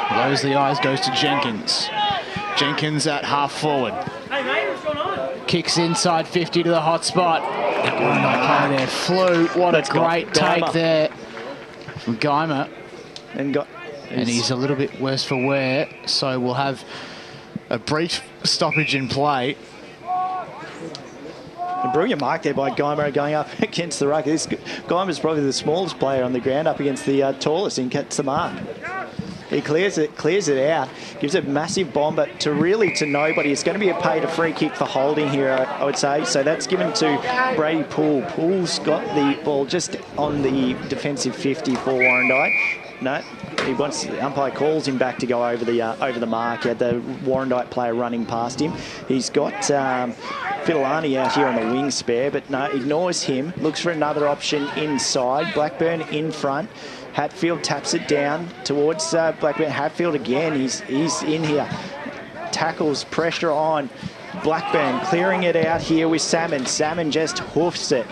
Speaker 1: Blows the eyes, goes to Jenkins. Jenkins at half forward.
Speaker 4: Hey mate, what's going on?
Speaker 1: Kicks inside 50 to the hot spot. That Warrandyte player there flew. What a great take there from Geimer. And he's a little bit worse for wear, so we'll have a brief stoppage in play.
Speaker 2: A brilliant mark there by Geimer going up against the ruck. Geimer's probably the smallest player on the ground up against the tallest, and gets the mark. He clears it out, gives a massive bomb, but to nobody. It's going to be a free kick for holding here, I would say. So that's given to Brady Poole. Poole's got the ball just on the defensive 50 for Warrandyte. No, the umpire calls him back to go over the mark. He had the Warrandyte player running past him. He's got Fidelani out here on the wing spare, but no, ignores him. Looks for another option inside. Blackburn in front. Hatfield taps it down towards Blackburn. Hatfield again. He's in here. Tackles, pressure on. Blackburn clearing it out here with Salmon. Salmon just hoofs it.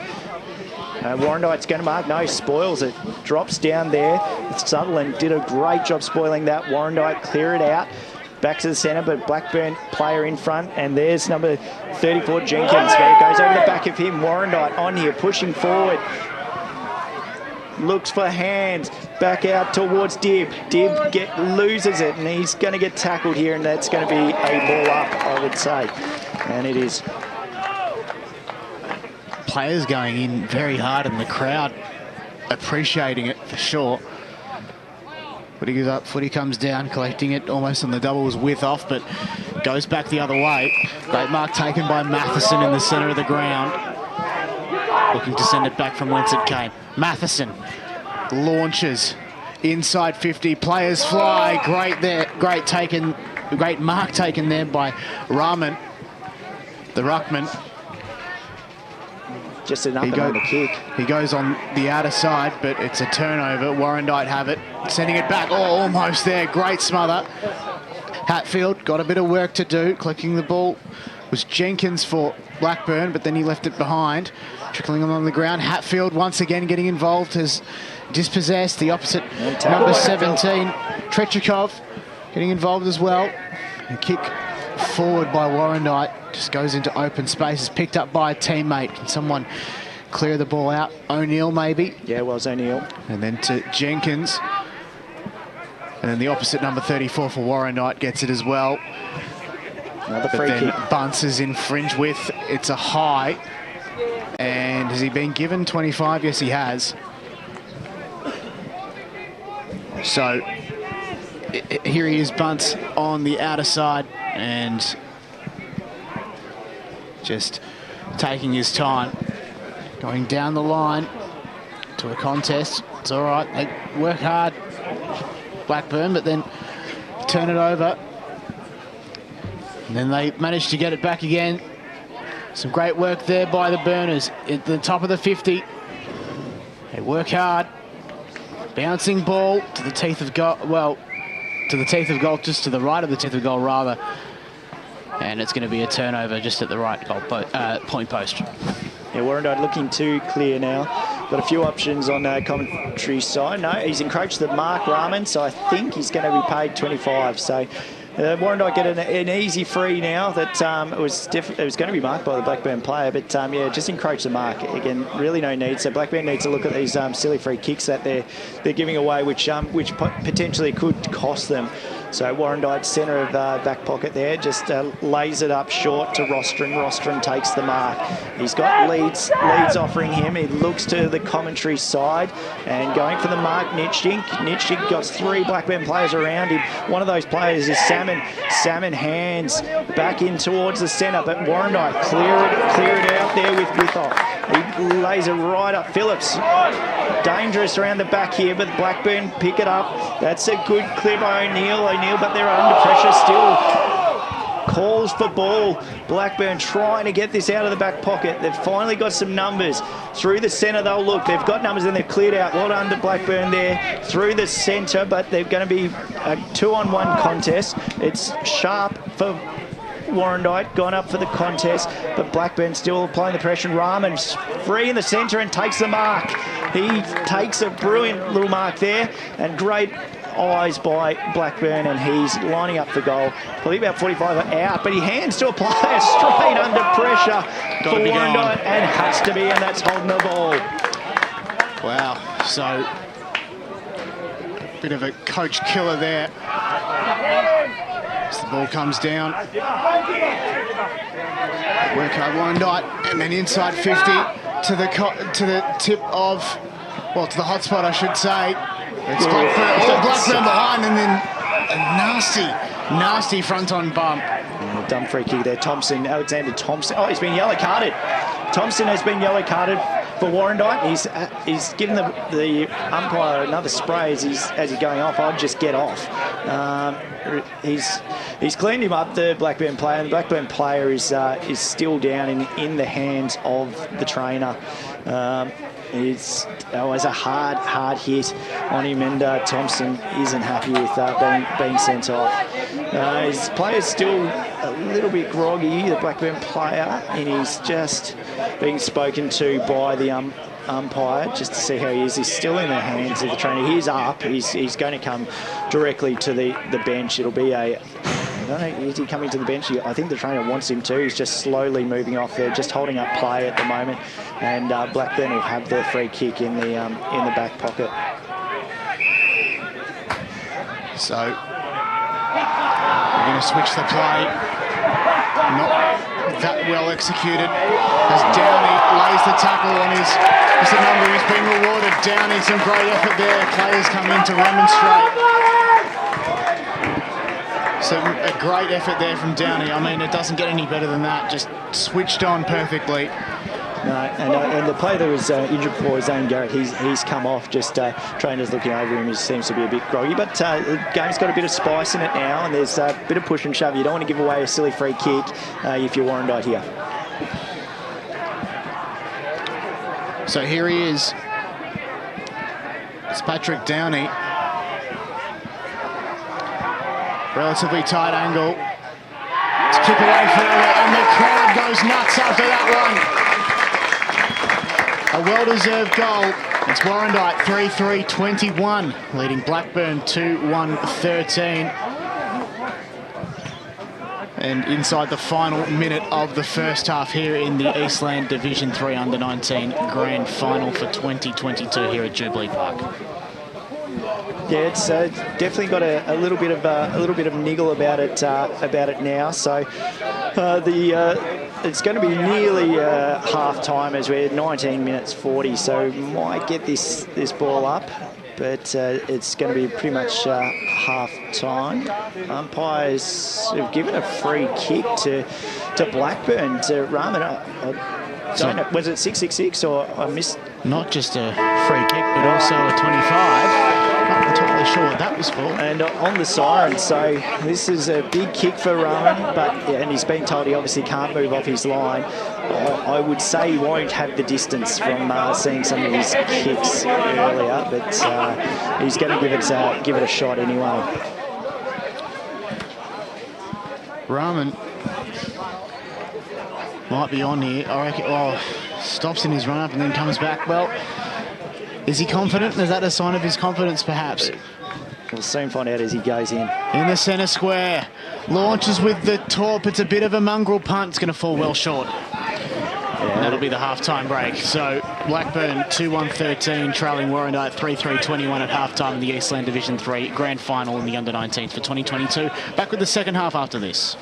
Speaker 2: Warrandyte's going to mark. No, spoils it. Drops down there. Sutherland did a great job spoiling that. Warrandyte clear it out. back to the centre, but Blackburn player in front, and there's number 34, Jenkins. It goes over the back of him. Warrandyte on here, pushing forward. Looks for hands, back out towards Dibb. Dibb loses it, and he's going to get tackled here, and that's going to be a ball up, I would say. And it is.
Speaker 1: Players going in very hard, and the crowd appreciating it for sure. Footy goes up, footy comes down, collecting it almost on the doubles with off, but goes back the other way. Great mark taken by Matheson in the centre of the ground. Looking to send it back from whence it came. Matheson launches inside 50. Players fly. Great there. Great mark taken there by Rahman, the ruckman.
Speaker 2: Just an up and under kick.
Speaker 1: He goes on the outer side, but it's a turnover. Warrandyte have it. Sending it back. Oh, almost there. Great smother. Padfield got a bit of work to do. Collecting the ball was Jenkins for Blackburn, but then he left it behind. Trickling along the ground. Hatfield once again getting involved, has dispossessed the opposite number 17. Trechikov getting involved as well. A kick forward by Warrandyte. Just goes into open space. Is picked up by a teammate. Can someone clear the ball out? O'Neill maybe?
Speaker 2: Yeah, it was O'Neill.
Speaker 1: And then to Jenkins. And then the opposite number 34 for Warrandyte gets it as well.
Speaker 2: Another
Speaker 1: but
Speaker 2: free
Speaker 1: then
Speaker 2: kick.
Speaker 1: Bunce is in fringe with. It's a high. And has he been given 25? Yes, he has. So here he is, Bunce on the outer side and just taking his time, going down the line to a contest. It's all right. They work hard, Blackburn, but then turn it over. And then they manage to get it back again. Some great work there by the Burners at the top of the 50. They work hard. Bouncing ball to the teeth of goal. Well, to the teeth of goal, just to the right of the teeth of goal, rather. And it's going to be a turnover just at the right goal point post.
Speaker 2: Yeah, Warrandyte looking to clear now. Got a few options on commentary side. No, he's encroached the mark, Rahman, so I think he's going to be paid 25. So Warrandyte get an easy free now. That it was going to be marked by the Blackburn player, but yeah, just encroached the mark again. Really no need. So Blackburn needs to look at these silly free kicks that they're giving away, which potentially could cost them. So Warrandyte, centre of back pocket there, just lays it up short to Rostron. Rostron takes the mark. He's got leads offering him. He looks to the commentary side and going for the mark, Nitschink. Nitschink got 3 Blackburn players around him. One of those players is Salmon. Salmon hands back in towards the centre, but Warrandyte clear it out there with Withoff. He lays it right up. Phillips, dangerous around the back here, but Blackburn pick it up. That's a good clear by O'Neill, but they're under pressure still. Calls for ball. Blackburn trying to get this out of the back pocket. They've finally got some numbers. Through the centre, they'll look. They've got numbers and they've cleared out. Well done to Blackburn there. Through the centre, but they're going to be a 2-on-1 contest. It's Sharp for Warrandyte, gone up for the contest, but Blackburn still applying the pressure. Rahman's free in the centre and takes the mark. He takes a brilliant little mark there, and great eyes by Blackburn, and he's lining up for goal. Probably about 45 out, but he hands to a player straight under pressure for Warrandyte, and has to be, and that's holding the ball.
Speaker 1: Wow, so bit of a coach killer there. As the ball comes down. Work hard, Warrandyte, and then inside 50 to the tip of, well, to the hot spot, I should say. It's Blackburn behind, and then a nasty front-on bump.
Speaker 2: Dumb free kick there. Alexander Thompson. Oh, he's been yellow carded. Thompson has been yellow carded for Warrandyte. He's given the umpire another spray as he's going off. I'd just get off. He's cleaned him up, the Blackburn player. And the Blackburn player is still down in the hands of the trainer. It was a hard hit on him, and Thompson isn't happy with being sent off. His player's still a little bit groggy, the Blackburn player, and he's just being spoken to by the umpire just to see how he is. He's still in the hands of the trainer. He's up. He's going to come directly to the bench. It'll be a don't know, is he coming to the bench? I think the trainer wants him to. He's just slowly moving off there, just holding up play at the moment. And Blackburn will have their free kick in the back pocket.
Speaker 1: So we're going to switch the play. Not that well executed as Downey lays the tackle on his number. He's been rewarded. Downey, some great effort there. Players come in to remonstrate. So a great effort there from Downey. I mean, it doesn't get any better than that. Just switched on perfectly.
Speaker 2: No, and the player that was injured before, Zane Garrett, he's come off. Just trainers looking over him. He seems to be a bit groggy, but the game's got a bit of spice in it now, and there's a bit of push and shove. You don't want to give away a silly free kick if you're Warrandyte here.
Speaker 1: So here he is. It's Patrick Downey. Relatively tight angle. It's kick away further, and the crowd goes nuts after that one. A well-deserved goal. It's Warrandyte 3-3-21, leading Blackburn 2-1-13. And inside the final minute of the first half here in the Eastland Division 3 Under-19 Grand Final for 2022 here at Jubilee Park.
Speaker 2: Yeah, it's definitely got a little bit of niggle about it now. So it's going to be nearly half time as we're 19 minutes 40. So might get this ball up, but it's going to be pretty much half time. Umpires have given a free kick to Blackburn to Rahman. Was it 666 or I missed?
Speaker 1: Not just a free kick, but also a 25. Not entirely sure what that was for.
Speaker 2: And on the siren, so this is a big kick for Rahman, and he's been told he obviously can't move off his line. I would say he won't have the distance from seeing some of his kicks earlier, but he's going to give it a shot anyway.
Speaker 1: Rahman might be on here. I reckon. Oh, stops in his run up and then comes back. Well, is he confident? Is that a sign of his confidence, perhaps?
Speaker 2: We'll soon find out as he goes in.
Speaker 1: In the centre square. Launches with the top. It's a bit of a mongrel punt. It's going to fall well short. Yeah. And that'll be the half-time break. So Blackburn 2-1-13, trailing Warrandyte 3-3-21 at half-time in the Eastland Division 3 Grand Final in the Under-19s for 2022. Back with the second half after this.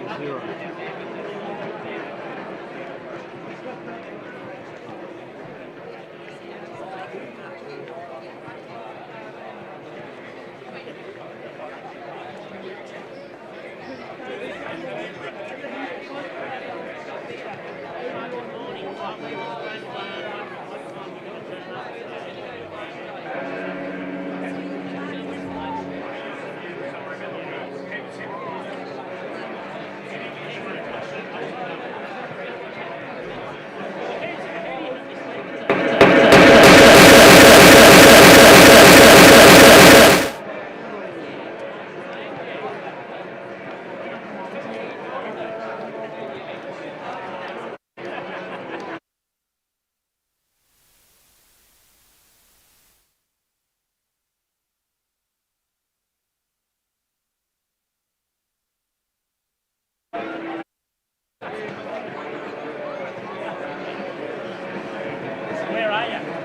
Speaker 5: 0.
Speaker 4: Where are you?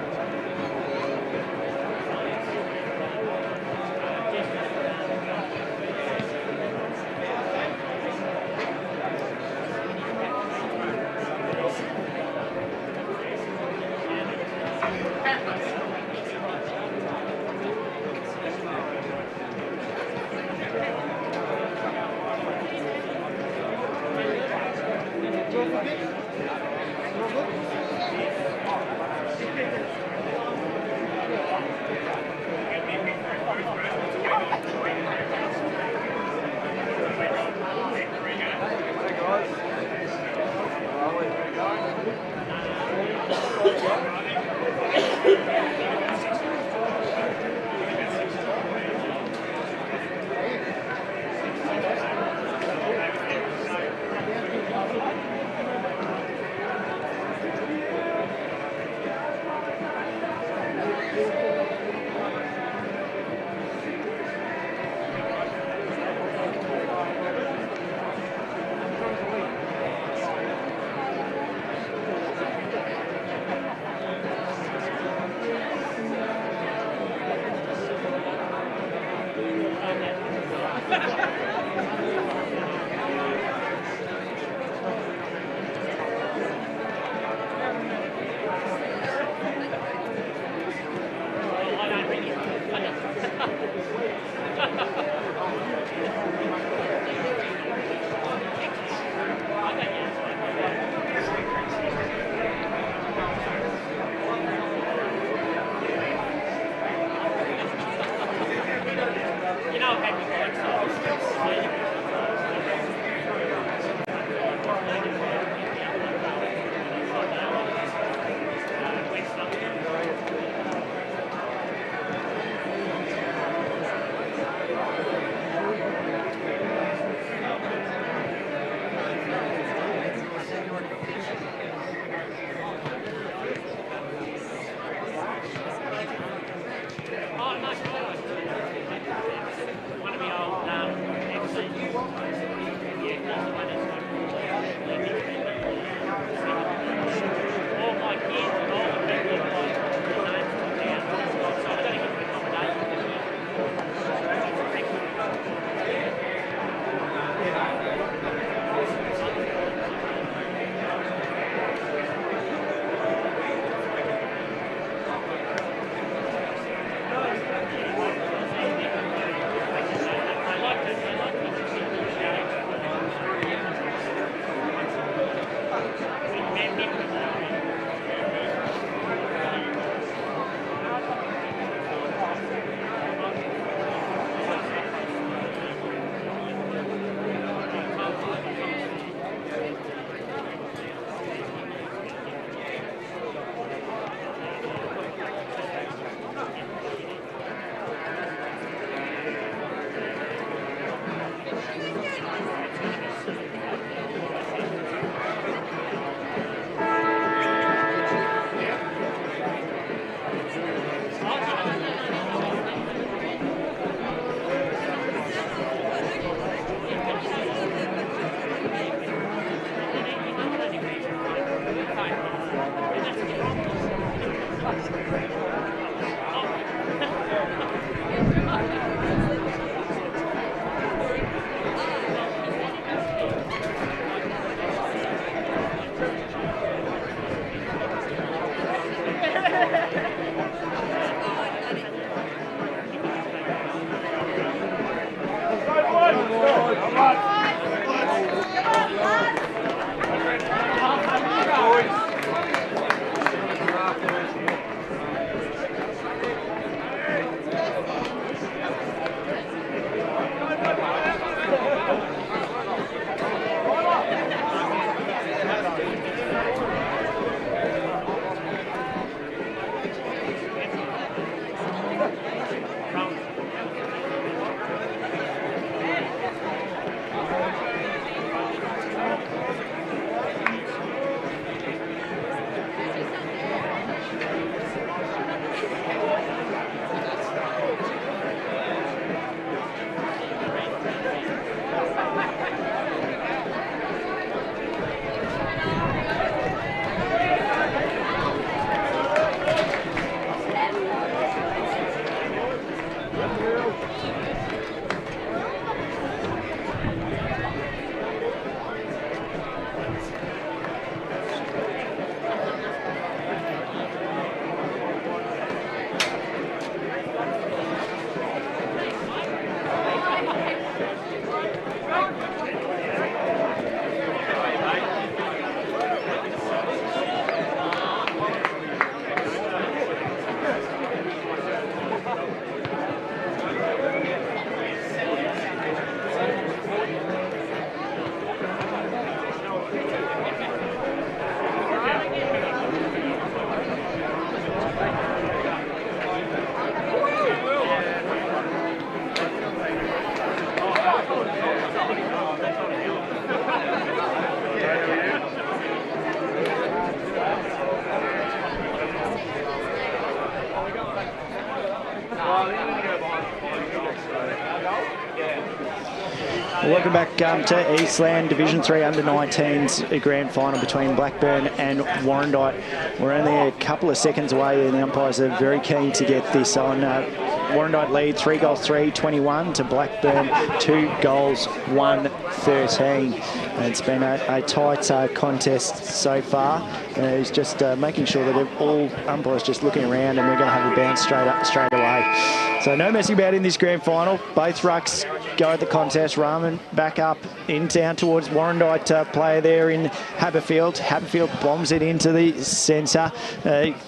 Speaker 2: Welcome back to Eastland Division 3 under-19s grand final between Blackburn and Warrandyte. We're only a couple of seconds away and the umpires are very keen to get this on. Warrandyte lead 3 goals 3-21 to Blackburn 2 goals 1-13. It's been a tight contest so far. He's just making sure that all umpires just looking around and we're going to have a bounce straight away. So no messing about in this grand final. Both rucks go at the contest. Rahman back up in down towards Warrandyte player there in Haberfield. Haberfield bombs it into the centre.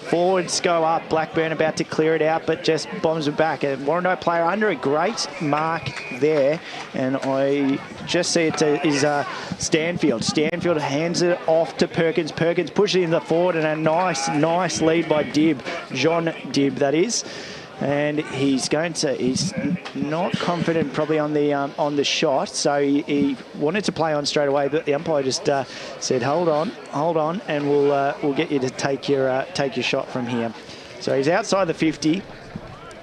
Speaker 2: Forwards go up. Blackburn about to clear it out, but just bombs it back. A Warrandyte player under a great mark there, and I just see it is Stanfield. Stanfield hands it off to Perkins. Perkins pushes it in the forward, and a nice lead by Dibb. John Dibb, that is. And he's not confident probably on the shot, so he wanted to play on straight away, but the umpire just said, hold on, and we'll get you to take your shot from here. So he's outside the 50,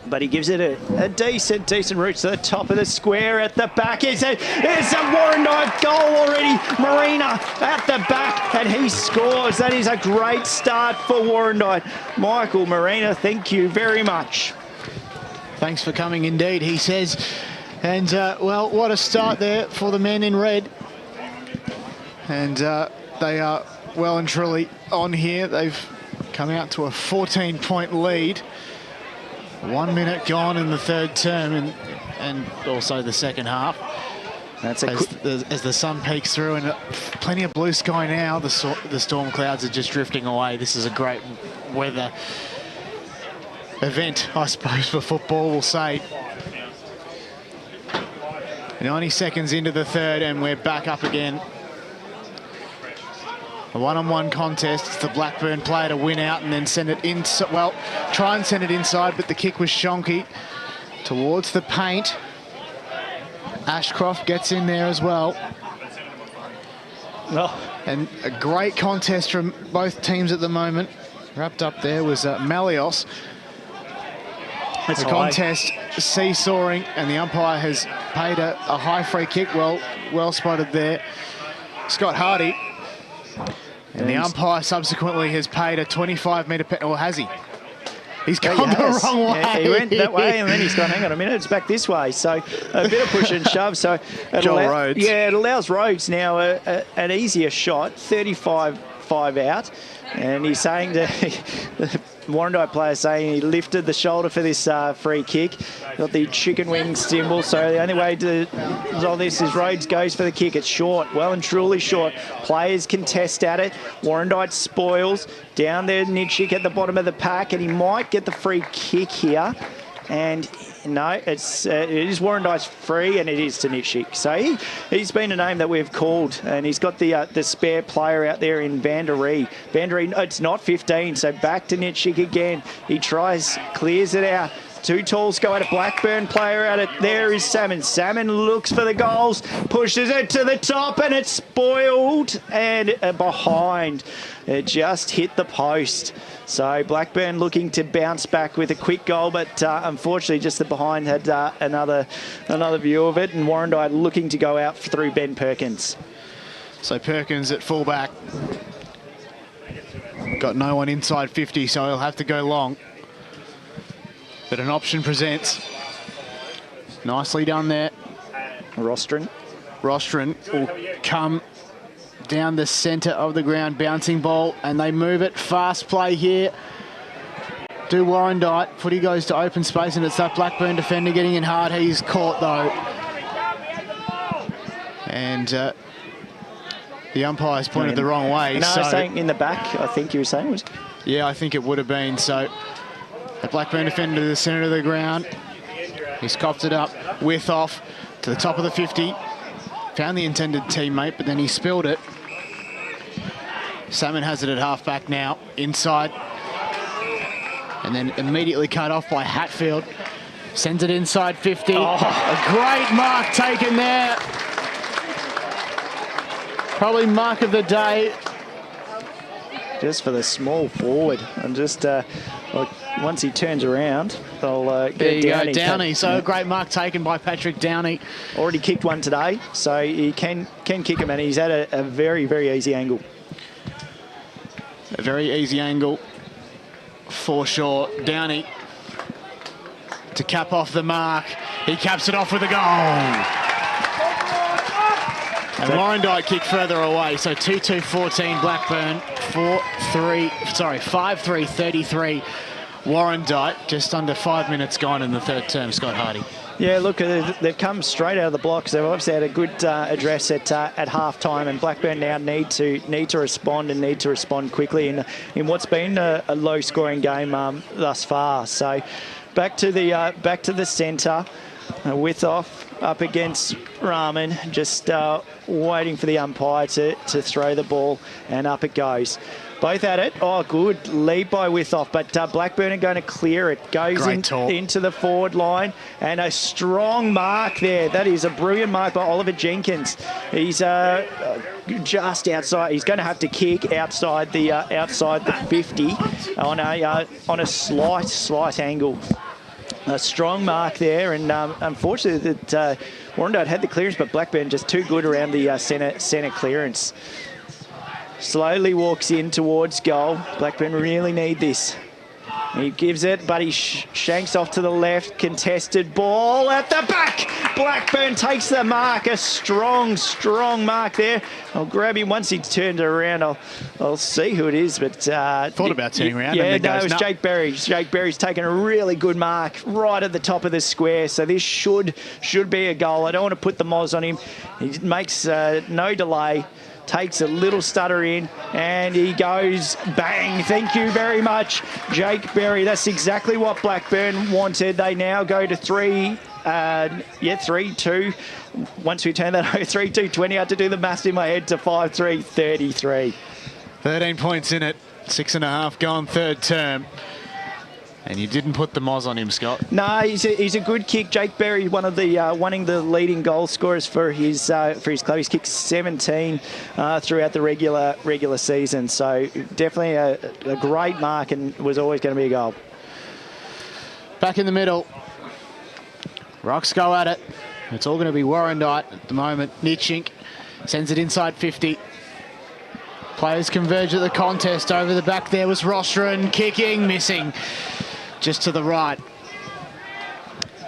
Speaker 2: but he gives it a decent route to the top of the square at the back. It's a Warrandyte goal already. Marina at the back, and he scores. That is a great start for Warrandyte. Michael Marina, thank you very much.
Speaker 1: Thanks for coming indeed, he says. And, well, what a start there for the men in red. And they are well and truly on here. They've come out to a 14-point lead. 1 minute gone in the third term and also the second half.
Speaker 2: That's
Speaker 1: as the sun peeks through and plenty of blue sky now. The storm clouds are just drifting away. This is a great weather event, I suppose, for football, we'll say. 90 seconds into the third and we're back up again. A one-on-one contest. It's the Blackburn player to win out and then send it in. Well, try and send it inside, but the kick was shonky towards the paint. Ashcroft gets in there as well.
Speaker 2: Oh.
Speaker 1: And a great contest from both teams at the moment. Wrapped up there was Malios. The contest seesawing, and the umpire has paid a high free kick. Well spotted there. Scott Hardy. And the umpire subsequently has paid a 25-metre penalty, or has he? He's gone the wrong way.
Speaker 2: Yeah, he went that way, and then he's gone, hang on a minute, it's back this way. So a bit of push and shove. So
Speaker 1: Rhodes.
Speaker 2: Yeah, it allows Rhodes now an easier shot, 35-5 out. And he's saying to the Warrandyte player, saying he lifted the shoulder for this free kick. Got the chicken wing symbol, so the only way to resolve this is Rhodes goes for the kick. It's short, well and truly short. Players contest at it. Warrandyte spoils. Down there, Nitschik at the bottom of the pack, and he might get the free kick here. And no, it is Warrandyte's free, and it is to Nitschik. So he's been a name that we've called, and he's got the spare player out there in Van der Ree. It's not 15, so back to Nitschik again. He tries, clears it out. Two tools go at a Blackburn player at it. There is Salmon. Salmon looks for the goals, pushes it to the top, and it's spoiled and behind. It just hit the post. So Blackburn looking to bounce back with a quick goal, but unfortunately just the behind had another view of it, and Warrandyte looking to go out through Ben Perkins.
Speaker 1: So Perkins at fullback. Got no one inside 50, so he'll have to go long. But an option presents. Nicely done there.
Speaker 2: Rostron
Speaker 1: will come down the centre of the ground, bouncing ball, and they move it. Fast play here. Do Warrandyte. Footy goes to open space, and it's that Blackburn defender getting in hard. He's caught, though. And the umpire's pointed the wrong way.
Speaker 2: No,
Speaker 1: so,
Speaker 2: saying in the back, I think you were saying. Was.
Speaker 1: Yeah, I think it would have been. So the Blackburn defender to the centre of the ground. He's copped it up. With off to the top of the 50. Found the intended teammate, but then he spilled it. Salmon has it at half-back now, inside. And then immediately cut off by Hatfield. Sends it inside 50. Oh. A great mark taken there. Probably mark of the day.
Speaker 2: Just for the small forward. And just once he turns around, they'll get Downey.
Speaker 1: Downey. So a great mark taken by Patrick Downey.
Speaker 2: Already kicked one today, so he can kick him, and he's at a very, very easy angle.
Speaker 1: A very easy angle for sure. Downey to cap off the mark. He caps it off with a goal. And Warrandyte kicked further away. So 2-2-14 Blackburn, 5-3-33 Warrandyte. Just under 5 minutes gone in the third term, Scott Hardy.
Speaker 2: Yeah, look, they've come straight out of the blocks. They've obviously had a good address at half time, and Blackburn now need to respond and need to respond quickly in what's been a low scoring game thus far. So back to the centre, with off up against Rahman, just waiting for the umpire to throw the ball, and up it goes. Both at it. Oh, good lead by Withoff, but Blackburn are going to clear it. Goes into the forward line, and a strong mark there. That is a brilliant mark by Oliver Jenkins. He's just outside. He's going to have to kick outside the 50 on a slight angle. A strong mark there, and unfortunately that Warrandyte had the clearance, but Blackburn just too good around the centre clearance. Slowly walks in towards goal. Blackburn really need this. He gives it, but he shanks off to the left. Contested ball at the back. Blackburn takes the mark. A strong mark there. I'll grab him once he turned around. I'll see who it is. But
Speaker 1: thought about turning around.
Speaker 2: Yeah,
Speaker 1: and
Speaker 2: it was Jake Berry. Jake Berry's taken a really good mark right at the top of the square. So this should be a goal. I don't want to put the moz on him. He makes no delay. Takes a little stutter in, and he goes bang. Thank you very much, Jake Berry. That's exactly what Blackburn wanted. They now go to 3-2. Once we turn that over, 3-2, 20. I had to do the maths in my head to 5-3, 33.
Speaker 1: 13 points in it, 6.5 gone third term. And you didn't put the moz on him, Scott.
Speaker 2: No, he's a good kick. Jake Berry, one of the leading goal scorers for his club. He's kicked 17 throughout the regular season. So definitely a great mark, and was always going to be a goal.
Speaker 1: Back in the middle. Rocks go at it. It's all going to be Warrandyte at the moment. Nitschink sends it inside 50. Players converge at the contest. Over the back there was Rostron, kicking, missing. Just to the right.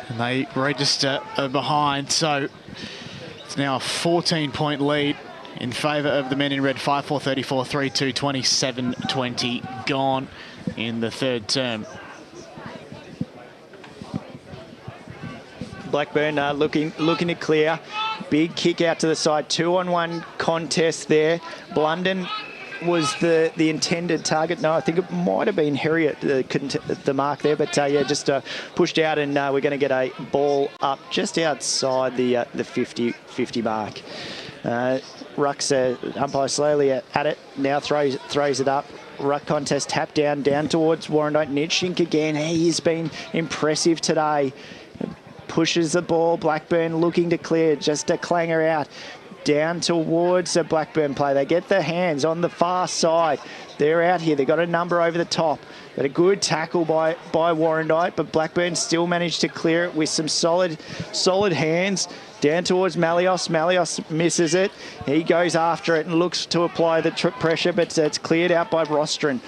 Speaker 1: And they register behind. So it's now a 14-point lead in favour of the men in red. 5-4, 34, 3-2, 27-20 gone in the third term. Blackburn
Speaker 2: looking to clear. Big kick out to the side. 2-on-1 contest there. Blunden was the intended target. No, I think it might have been Harriet, the mark there, but yeah, just pushed out, and we're going to get a ball up just outside the 50 mark. Ruck's umpire slowly at it, now throws it up. Ruck contest, tap down towards Warrandyte. Nitschink again. He's been impressive today. Pushes the ball. Blackburn looking to clear, just a clanger out. Down towards the Blackburn play. They get their hands on the far side. They're out here. They've got a number over the top. Got a good tackle by Warrandyte, but Blackburn still managed to clear it with some solid hands. Down towards Malios. Malios misses it. He goes after it and looks to apply the pressure, but it's cleared out by Rostron.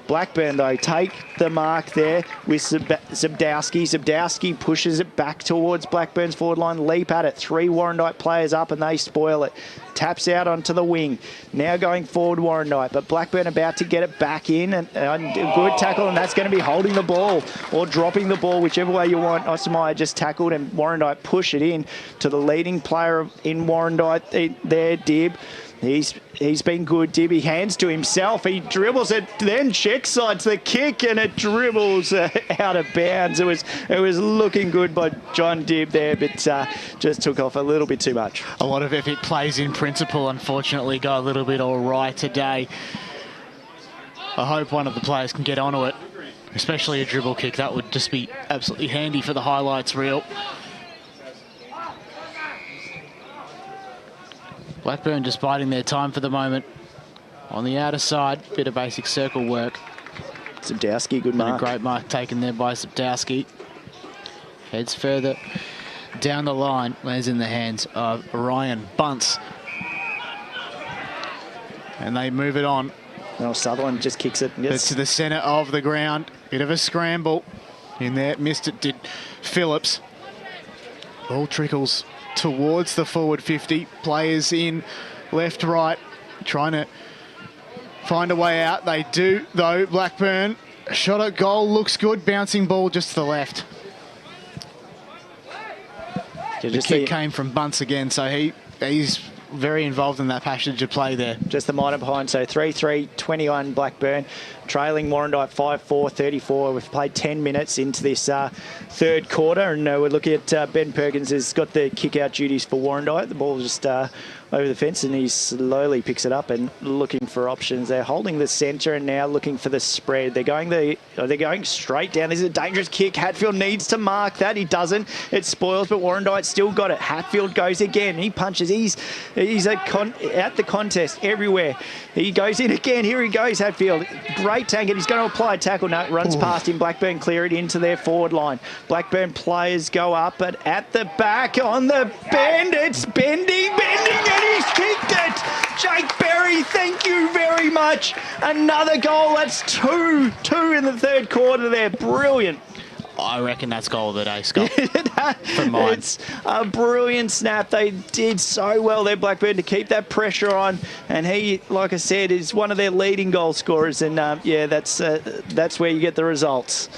Speaker 2: Blackburn, though, take the mark there with Zabdowski. Zabdowski pushes it back towards Blackburn's forward line. Leap at it. 3 Warrandyte players up and they spoil it. Taps out onto the wing. Now going forward, Warrandyte, but Blackburn about to get it back in. And a good tackle, and that's going to be holding the ball or dropping the ball, whichever way you want. Osamaya just tackled and Warrandyte push it in to the leading player in Warrandyte there, Dib. He's been good, Dib. He hands to himself. He dribbles it, then check sides the kick, and it dribbles out of bounds. It was looking good by John Dib there, but just took off a little bit too much.
Speaker 1: A lot of epic plays in principle, unfortunately, got a little bit all right today. I hope one of the players can get onto it, especially a dribble kick. That would just be absolutely handy for the highlights reel. Blackburn just biding their time for the moment. On the outer side, bit of basic circle work.
Speaker 2: Zabdowski, good mark.
Speaker 1: A great mark taken there by Zabdowski. Heads further down the line, lands in the hands of Ryan Bunce. And they move it on.
Speaker 2: Oh, Sutherland just kicks it.
Speaker 1: Yes. To the centre of the ground. Bit of a scramble in there. Missed it, did Phillips. Ball trickles towards the forward 50. Players in left, right, trying to find a way out. They do, though. Blackburn, shot at goal, looks good. Bouncing ball just to the left. The kick came from Bunce again, so he's very involved in that passage of play there.
Speaker 2: Just the minor behind, so 3-3-21 Blackburn. Trailing Warrandyte 5-4-34. We've played 10 minutes into this third quarter, and we're looking at Ben Perkins has got the kick-out duties for Warrandyte. The ball just over the fence, and he slowly picks it up and looking for options. They're holding the centre and now looking for the spread. They're going straight down. This is a dangerous kick. Hatfield needs to mark that. He doesn't. It spoils, but Warrandyte still got it. Hatfield goes again. He punches. He's at the contest everywhere. He goes in again. Here he goes, Hatfield. Great tank, and he's going to apply a tackle. No, runs past him. Blackburn clear it into their forward line. Blackburn players go up, but at the back on the bend, it's bending, and he's kicked it. Jake Berry, thank you very much. Another goal. That's two in the third quarter there. Brilliant.
Speaker 1: I reckon that's goal of the day, Scott. From mine.
Speaker 2: It's a brilliant snap. They did so well there, Blackburn, to keep that pressure on. And he, like I said, is one of their leading goal scorers. And yeah, that's where you get the results.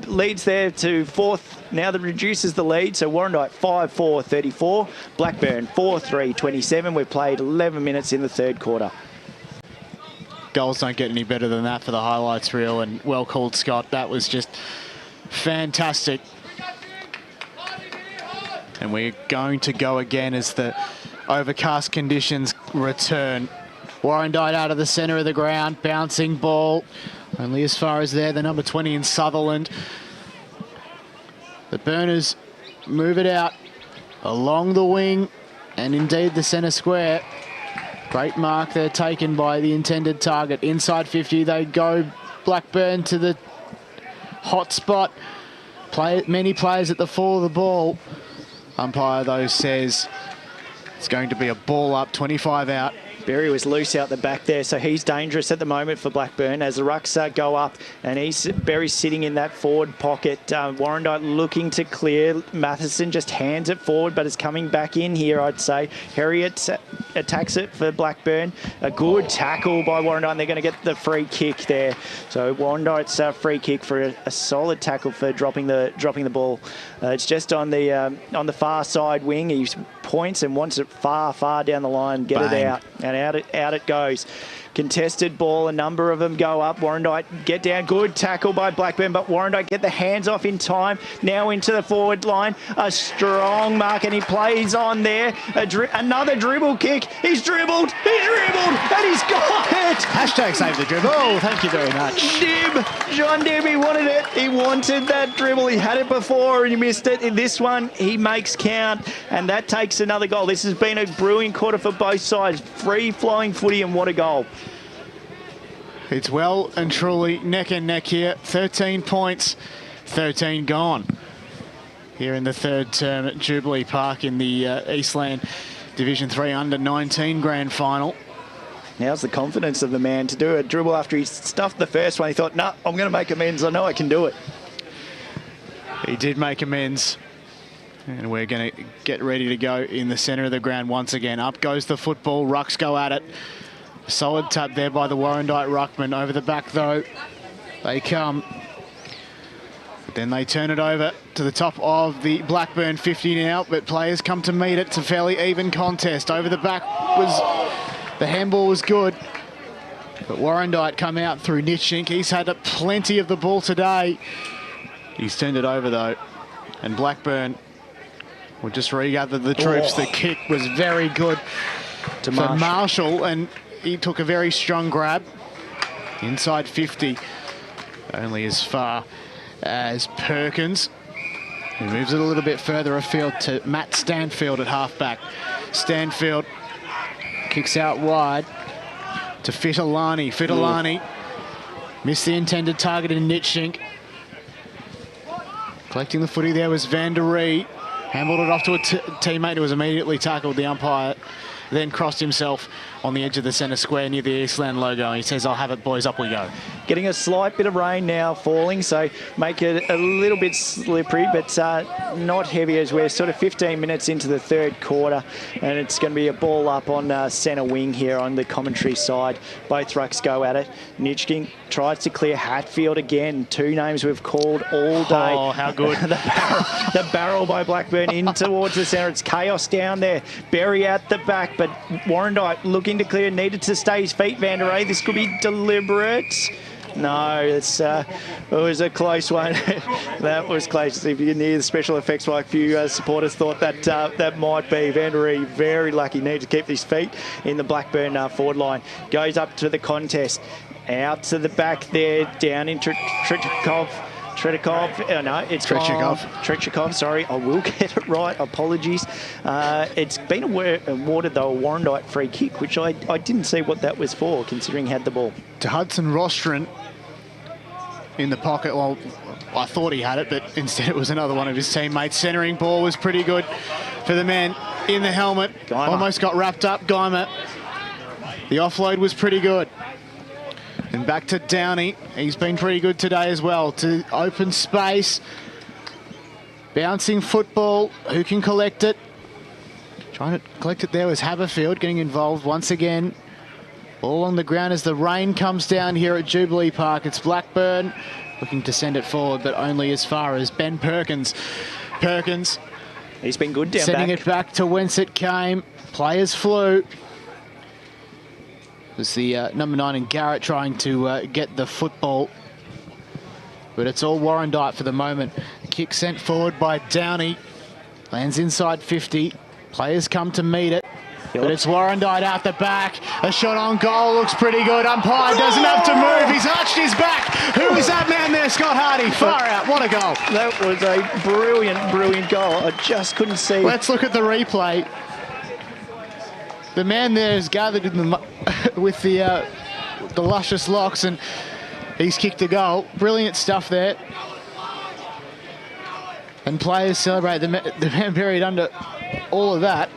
Speaker 2: Leads there to fourth. Now that reduces the lead. So Warrandyte 5-4-34. Blackburn 4-3-27. We've played 11 minutes in the third quarter.
Speaker 1: Goals don't get any better than that for the highlights reel. And well called, Scott. That was just fantastic. And we're going to go again as the overcast conditions return. Warrandyte out of the centre of the ground, bouncing ball. Only as far as there, the number 20 in Sutherland. The Burners move it out along the wing and indeed the centre square. Great mark there taken by the intended target. Inside 50 they go. Blackburn to the hot spot. Many players at the fall of the ball. Umpire, though, says it's going to be a ball up, 25 out.
Speaker 2: Berry was loose out the back there, so he's dangerous at the moment for Blackburn as the rucks go up, and Berry's sitting in that forward pocket. Warrandyte looking to clear. Matheson just hands it forward, but it's coming back in here, I'd say. Harriet attacks it for Blackburn. A good tackle by Warrandyte, and they're going to get the free kick there. So Warrandyte's free kick for a solid tackle for dropping the ball. It's just on the far side wing. He points and wants it far down the line. Get
Speaker 1: Bang.
Speaker 2: it out. And out it goes. Contested ball, a number of them go up. Warrandyte get down, good tackle by Blackburn, but Warrandyte get the hands off in time. Now into the forward line, a strong mark, and he plays on there. Another dribble kick. He's dribbled, and he's got it.
Speaker 1: Hashtag save the dribble. Oh, thank you very much.
Speaker 2: John Dib, he wanted it. He wanted that dribble. He had it before and he missed it. In this one, he makes count, and that takes another goal. This has been a brilliant quarter for both sides. Free-flowing footy, and what a goal.
Speaker 1: It's well and truly neck and neck here. 13 points, 13 gone. Here in the third term at Jubilee Park in the Eastland Division 3 Under-19 Grand Final.
Speaker 2: Now's the confidence of the man to do a dribble after he stuffed the first one. He thought, no, I'm going to make amends. I know I can do it.
Speaker 1: He did make amends. And we're going to get ready to go in the centre of the ground once again. Up goes the football. Rucks go at it. Solid tap there by the Warrandyte ruckman. Over the back, though, they come. Then they turn it over to the top of the Blackburn 50 now, but players come to meet it. It's a fairly even contest. Over the back the handball was good, but Warrandyte come out through Nitschink. He's had plenty of the ball today. He's turned it over, though, and Blackburn will just regather the troops. The kick was very good
Speaker 2: To
Speaker 1: for Marshall, and he took a very strong grab inside 50, only as far as Perkins. He moves it a little bit further afield to Matt Stanfield at halfback. Stanfield kicks out wide to Fitolani. Fitolani missed the intended target in Nitschink. Collecting the footy there was Van der Ree. Handballed it off to a teammate who was immediately tackled. The umpire then crossed himself on the edge of the centre square near the Eastland logo. He says, I'll have it, boys, up we go.
Speaker 2: Getting a slight bit of rain now falling, so make it a little bit slippery, but not heavy, as we're sort of 15 minutes into the third quarter, and it's going to be a ball up on centre wing here on the commentary side. Both rucks go at it. Nitschking tries to clear Hatfield again. Two names we've called all day.
Speaker 1: Oh, how good.
Speaker 2: the barrel by Blackburn in towards the centre. It's chaos down there. Berry at the back, but Warrandyte looking to clear, needed to stay his feet, Van der Ree. This could be deliberate. No, it was a close one. That was close. If you can hear the special effects, like a few supporters thought that might be. Van der Ree, very lucky, needed to keep his feet in the Blackburn forward line. Goes up to the contest. Out to the back there, down in Tretyakov. No, it's Tretyakov, sorry. I will get it right. Apologies. It's been awarded, though, a Warrandyte free kick, which I didn't see what that was for, considering he had the ball.
Speaker 1: To Hudson Rostron in the pocket. Well, I thought he had it, but instead it was another one of his teammates. Centering ball was pretty good for the man in the helmet.
Speaker 2: Geimer.
Speaker 1: Almost got wrapped up, Geimer. The offload was pretty good. And back to Downey. He's been pretty good today as well. To open space. Bouncing football. Who can collect it? Trying to collect it there was Haberfield getting involved once again. All on the ground as the rain comes down here at Jubilee Park. It's Blackburn looking to send it forward, but only as far as Ben Perkins. Perkins.
Speaker 2: He's been good down
Speaker 1: sending
Speaker 2: back.
Speaker 1: it back to whence it came. Players flew. It was the number 9 in Garrett trying to get the football. But it's all Warrandyte for the moment. Kick sent forward by Downey. Lands inside 50. Players come to meet it. But it's Warrandyte out the back. A shot on goal looks pretty good. Umpire doesn't have to move. He's arched his back. Who is that man there? Scott Hardy. Far out. What a goal.
Speaker 2: That was a brilliant, brilliant goal. I just couldn't see.
Speaker 1: Let's look at the replay. The man there is gathered in the with the luscious locks, and he's kicked a goal. Brilliant stuff there. And players celebrate. The man buried under all of that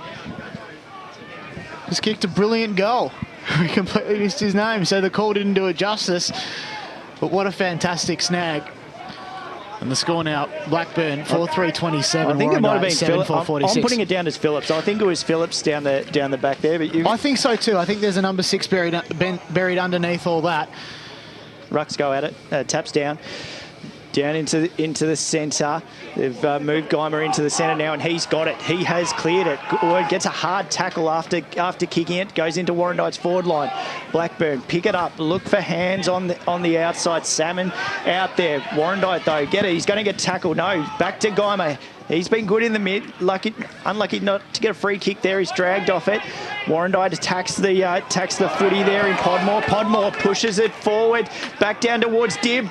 Speaker 1: just kicked a brilliant goal. We completely missed his name, so the call didn't do it justice. But what a fantastic snag. And the score now, Blackburn 4-3-27.
Speaker 2: I think it might have been Phillips. I'm
Speaker 1: 7-4-46.
Speaker 2: putting it down as Phillips. I think it was Phillips down the back there. But
Speaker 1: I think so too. I think there's a number 6 buried underneath all that.
Speaker 2: Rucks go at it. Taps down into the centre. They've moved Geimer into the centre now, and he's got it. He has cleared it. Gets a hard tackle after kicking it. Goes into Warrandyte's forward line. Blackburn pick it up. Look for hands on the outside. Salmon out there. Warrandyte though, get it. He's going to get tackled. No, back to Geimer. He's been good in the mid. Unlucky not to get a free kick there. He's dragged off it. Warrandyte attacks the footy there in Podmore. Podmore pushes it forward. Back down towards Dib.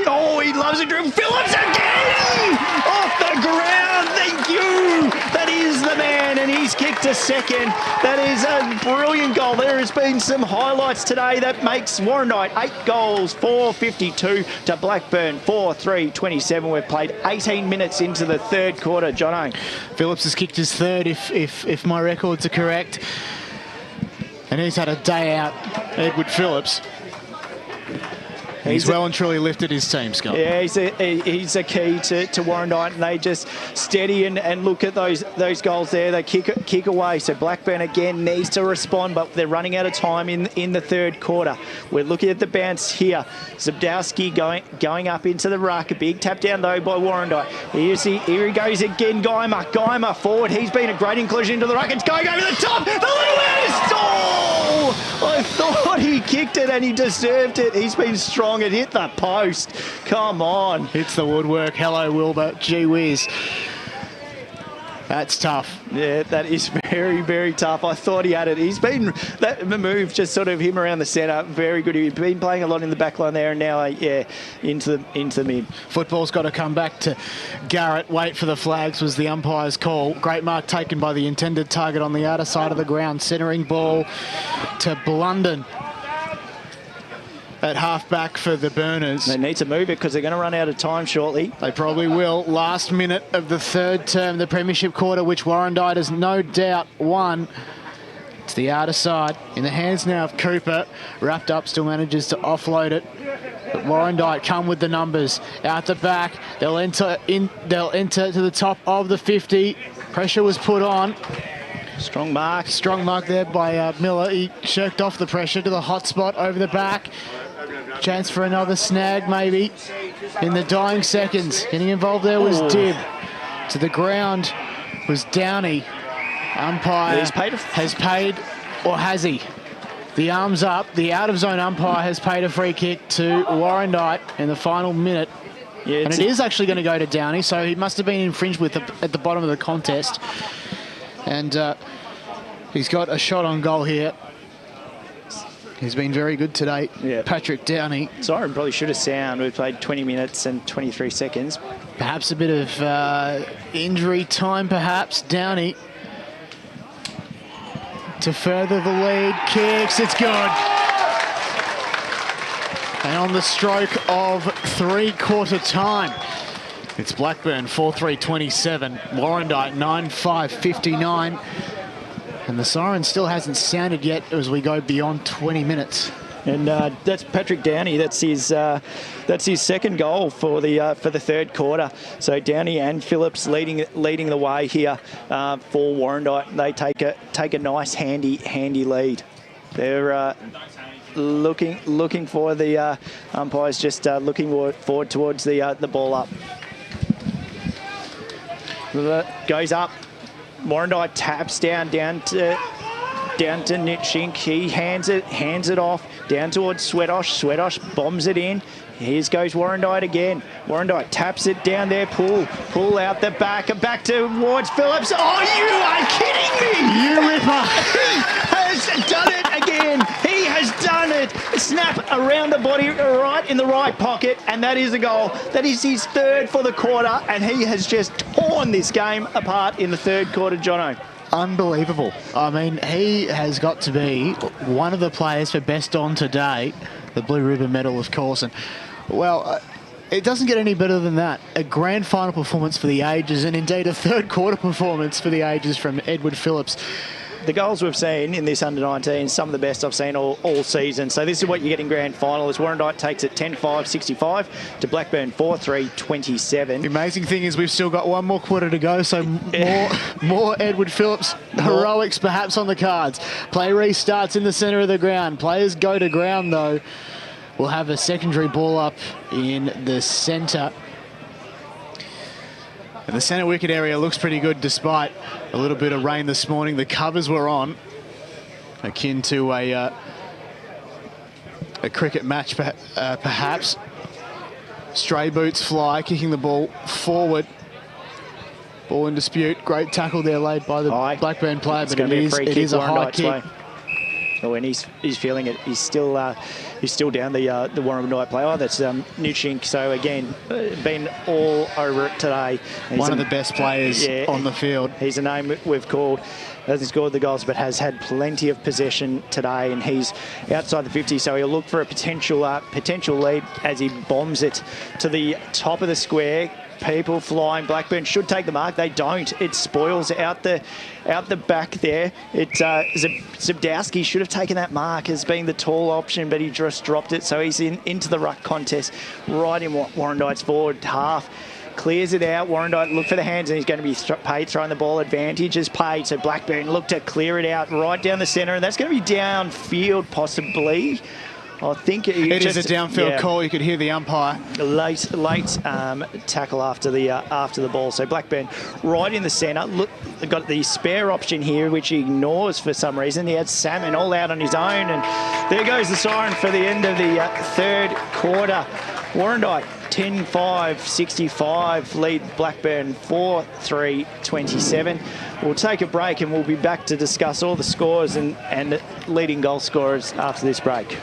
Speaker 2: Oh, he loves it. Phillips again! Off the ground. Thank you. That is the man, and he's kicked a second. That is a brilliant goal. There has been some highlights today that makes Warrandyte 8 goals, 4-52 to Blackburn 4-3-27. We've played 18 minutes into the third quarter. Jono.
Speaker 1: Phillips has kicked his third, if my records are correct. And he's had a day out, Edward Phillips. He's well and truly lifted his team, Scott.
Speaker 2: Yeah, he's a key to Warrandyte, and they just steady and look at those goals there. They kick away. So Blackburn again needs to respond, but they're running out of time in the third quarter. We're looking at the bounce here. Zabdowski going up into the ruck. A big tap down though by Warrandyte. Here he goes again. Guymer forward. He's been a great inclusion into the ruck. It's going over the top. The little man is I thought he kicked it and he deserved it. He's been strong. It hit the post. Come on.
Speaker 1: Hits the woodwork. Hello, Wilbur. Gee whiz. That's tough.
Speaker 2: Yeah, that is very, very tough. I thought he had it. He's been, that move, just sort of him around the centre, very good. He's been playing a lot in the back line there, and now, into the mid.
Speaker 1: Football's got to come back to Garrett. Wait for the flags was the umpire's call. Great mark taken by the intended target on the outer side of the ground. Centering ball to Blunden at half-back for the Burners.
Speaker 2: They need to move it because they're going to run out of time shortly.
Speaker 1: They probably will. Last minute of the third term, the premiership quarter, which Warrandyte has no doubt won. It's the outer side. In the hands now of Cooper. Wrapped up, still manages to offload it. But Warrandyte come with the numbers. Out the back. They'll enter to the top of the 50. Pressure was put on.
Speaker 2: Strong mark.
Speaker 1: Strong mark there by Miller. He shirked off the pressure to the hot spot over the back. Chance for another snag, maybe, in the dying seconds. Getting involved there was Dibb. To the ground was Downey. Umpire has paid, or has he? The arms up. The out-of-zone umpire has paid a free kick to Warrandyte in the final minute. Yeah, and it is actually going to go to Downey, so he must have been infringed with at the bottom of the contest. And he's got a shot on goal here. He's been very good today, Patrick Downey.
Speaker 2: Siren probably should have sound. We've played 20 minutes and 23 seconds.
Speaker 1: Perhaps a bit of injury time, perhaps. Downey to further the lead. Kicks, it's good. And on the stroke of three-quarter time, it's Blackburn 4-3-27, Warrandyte 9-5-59. And the siren still hasn't sounded yet as we go beyond 20 minutes.
Speaker 2: And that's Patrick Downey. That's his second goal for the third quarter. So Downey and Phillips leading the way here for Warrandyte. They take a nice handy lead. They're looking for the umpires, just looking forward towards the ball up. Goes up. Warrandyte taps down to Nitschink. He hands it off down towards Swedosh. Swedosh bombs it in. Here goes Warrandyte again. Warrandyte taps it down there. Pull out the back towards Phillips. Oh, you are kidding me!
Speaker 1: You ripper!
Speaker 2: He has done it again. He has done it. Snap around the body, right in the right pocket, and that is a goal. That is his third for the quarter, and he has just torn this game apart in the third quarter, Jono.
Speaker 1: Unbelievable. I mean, he has got to be one of the players for best on today. The Blue Ribbon medal, of course. And, well, it doesn't get any better than that. A grand final performance for the ages, and indeed a third quarter performance for the ages from Edward Phillips.
Speaker 2: The goals we've seen in this under-19, some of the best I've seen all season. So this is what you get in grand final as Warrandyte takes it 10-5-65 to Blackburn 4-3-27.
Speaker 1: The amazing thing is we've still got one more quarter to go, so more Edward Phillips heroics perhaps on the cards. Play restarts in the centre of the ground. Players go to ground, though. We'll have a secondary ball up in the centre. And the centre wicket area looks pretty good despite a little bit of rain this morning. The covers were on, akin to a cricket match perhaps. Stray boots fly, kicking the ball forward. Ball in dispute. Great tackle there laid by the Blackburn player, but it is a high kick.
Speaker 2: Oh, and he's feeling it. He's still down the Warrandyte player. Oh, that's Nitschink. So again, been all over it today. He's
Speaker 1: one of the best players on the field.
Speaker 2: He's a name we've called. Hasn't scored the goals, but has had plenty of possession today, and he's outside the 50. So he'll look for a potential lead as he bombs it to the top of the square. People flying. Blackburn should take the mark. They don't. It spoils out the back there. Zabdowski should have taken that mark as being the tall option, but he just dropped it. So he's into the ruck contest right in Warrandyte's forward half. Clears it out. Warrandyte look for the hands, and he's going to be paid throwing the ball. Advantage is paid. So Blackburn look to clear it out right down the centre, and that's going to be downfield possibly. I think it
Speaker 1: is a downfield call. You could hear the umpire.
Speaker 2: Late tackle after the ball. So Blackburn right in the centre. Look, they've got the spare option here, which he ignores for some reason. He had Salmon all out on his own, and there goes the siren for the end of the third quarter. Warrandyte 10-5, 65, lead Blackburn 4-3, 27. We'll take a break and we'll be back to discuss all the scores and leading goal scorers after this break.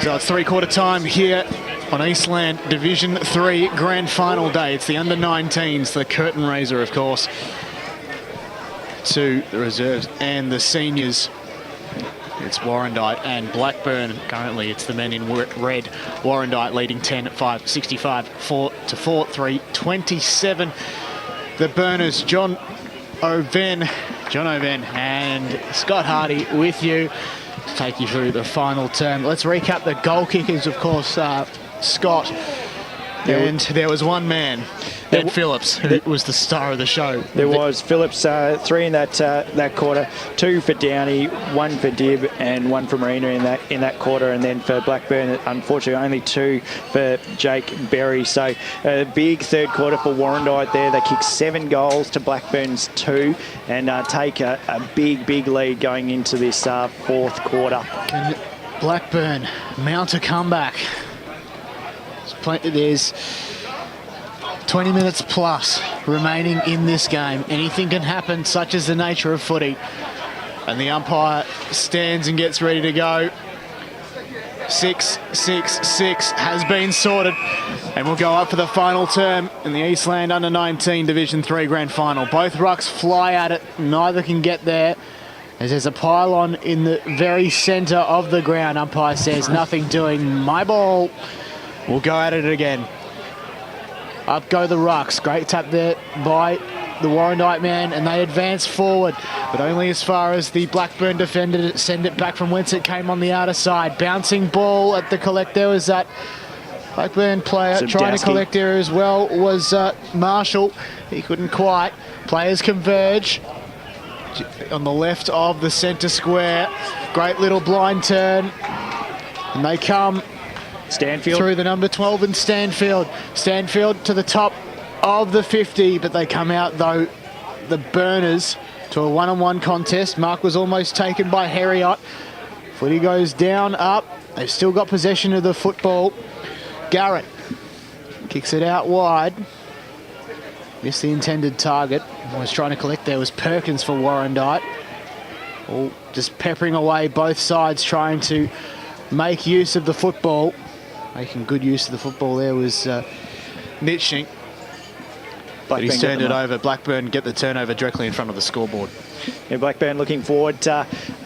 Speaker 1: So it's three-quarter time here on Eastland Division 3 Grand Final day. It's the under-19s, the curtain raiser, of course, to the reserves and the seniors. It's Warrandyte and Blackburn. Currently, it's the men in red. Warrandyte leading 10 at 5, 65, 4 to 4, 3, 27. The burners, John Oven and Scott Hardy with you to take you through the final term. Let's recap the goal kickers, of course, Scott. And there was one man, Ed Phillips, who was the star of the show.
Speaker 2: There was Phillips, 3 in that quarter, 2 for Downey, 1 for Dibb, and 1 for Marina in that quarter. And then for Blackburn, unfortunately, only 2 for Jake Berry. So a big third quarter for Warrandyte there. They kicked 7 goals to Blackburn's 2 and take a big lead going into this fourth quarter.
Speaker 1: Can Blackburn mount a comeback? There's 20 minutes plus remaining in this game. Anything can happen, such as the nature of footy. And the umpire stands and gets ready to go. 6-6-6 has been sorted. And we'll go up for the final term in the Eastland Under-19 Division 3 Grand Final. Both rucks fly at it. Neither can get there, as there's a pylon in the very centre of the ground. Umpire says, nothing doing, my ball. We'll go at it again. Up go the rucks. Great tap there by the Warrandyte man, and they advance forward, but only as far as the Blackburn defender to send it back from whence it came on the outer side. Bouncing ball at the collect. There was that Blackburn player trying to collect there as well was Marshall. He couldn't quite. Players converge on the left of the centre square. Great little blind turn, and they come
Speaker 2: Stanfield
Speaker 1: through the number 12 and Stanfield to the top of the 50, but they come out though, the burners, to a one-on-one contest. Mark was almost taken by Harriot. Footy goes down, up. They've still got possession of the football. Garrett kicks it out wide. Missed the intended target. Was trying to collect. There was Perkins for Warrandyte. All just peppering away both sides, trying to make use of the football. Making good use of the football there was Nitschink. But he's turned it over. Blackburn get the turnover directly in front of the scoreboard.
Speaker 2: Yeah, Blackburn looking forward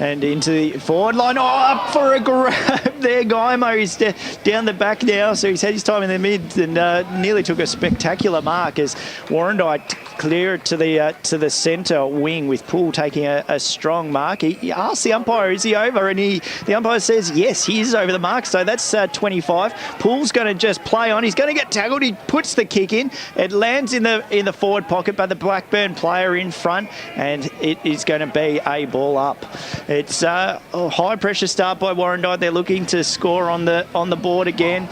Speaker 2: and into the forward line. Oh, up for a grab there, Gaimo. He's down the back now, so he's had his time in the mid and nearly took a spectacular mark as Warrandyte clear it to the centre wing, with Poole taking a strong mark. He asks the umpire, is he over? And the umpire says, yes, he is over the mark. So that's 25. Poole's going to just play on. He's going to get tackled. He puts the kick in. It lands in the forward pocket, but the Blackburn player in front, and it is going to be a ball up. It's a high pressure start by Warrandyte. They're looking to score on the board again.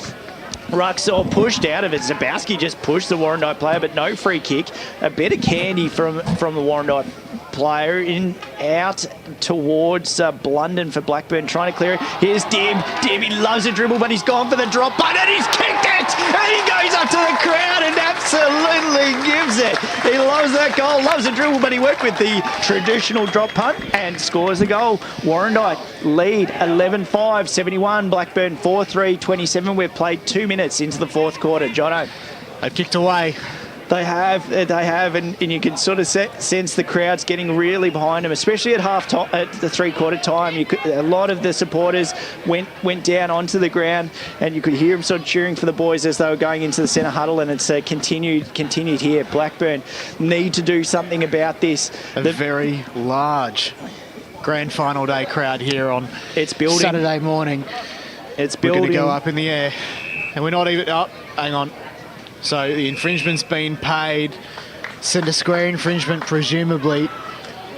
Speaker 2: Rucks all pushed out of it. Zabowski just pushed the Warrandyte player, but no free kick. A bit of candy from the Warrandyte player out towards Blunden for Blackburn, trying to clear it. Here's Dibb. Dibb, he loves a dribble, but he's gone for the drop punt, and he's kicked it! And he goes up to the crowd and absolutely gives it. He loves that goal, loves a dribble, but he went with the traditional drop punt and scores a goal. Warrandyte lead 11-5, 71. Blackburn 4-3, 27. We've played 2 minutes into the fourth quarter. Jono.
Speaker 1: They've kicked away.
Speaker 2: They have, and you can sort of sense the crowd's getting really behind them, especially at the three-quarter time. A lot of the supporters went down onto the ground, and you could hear them sort of cheering for the boys as they were going into the centre huddle, and it's continued here. Blackburn need to do something about this.
Speaker 1: A very large grand final day crowd here on Saturday morning.
Speaker 2: It's building.
Speaker 1: We're going to go up in the air, and we're not even up. Hang on. So the infringement's been paid. Centre square infringement, presumably.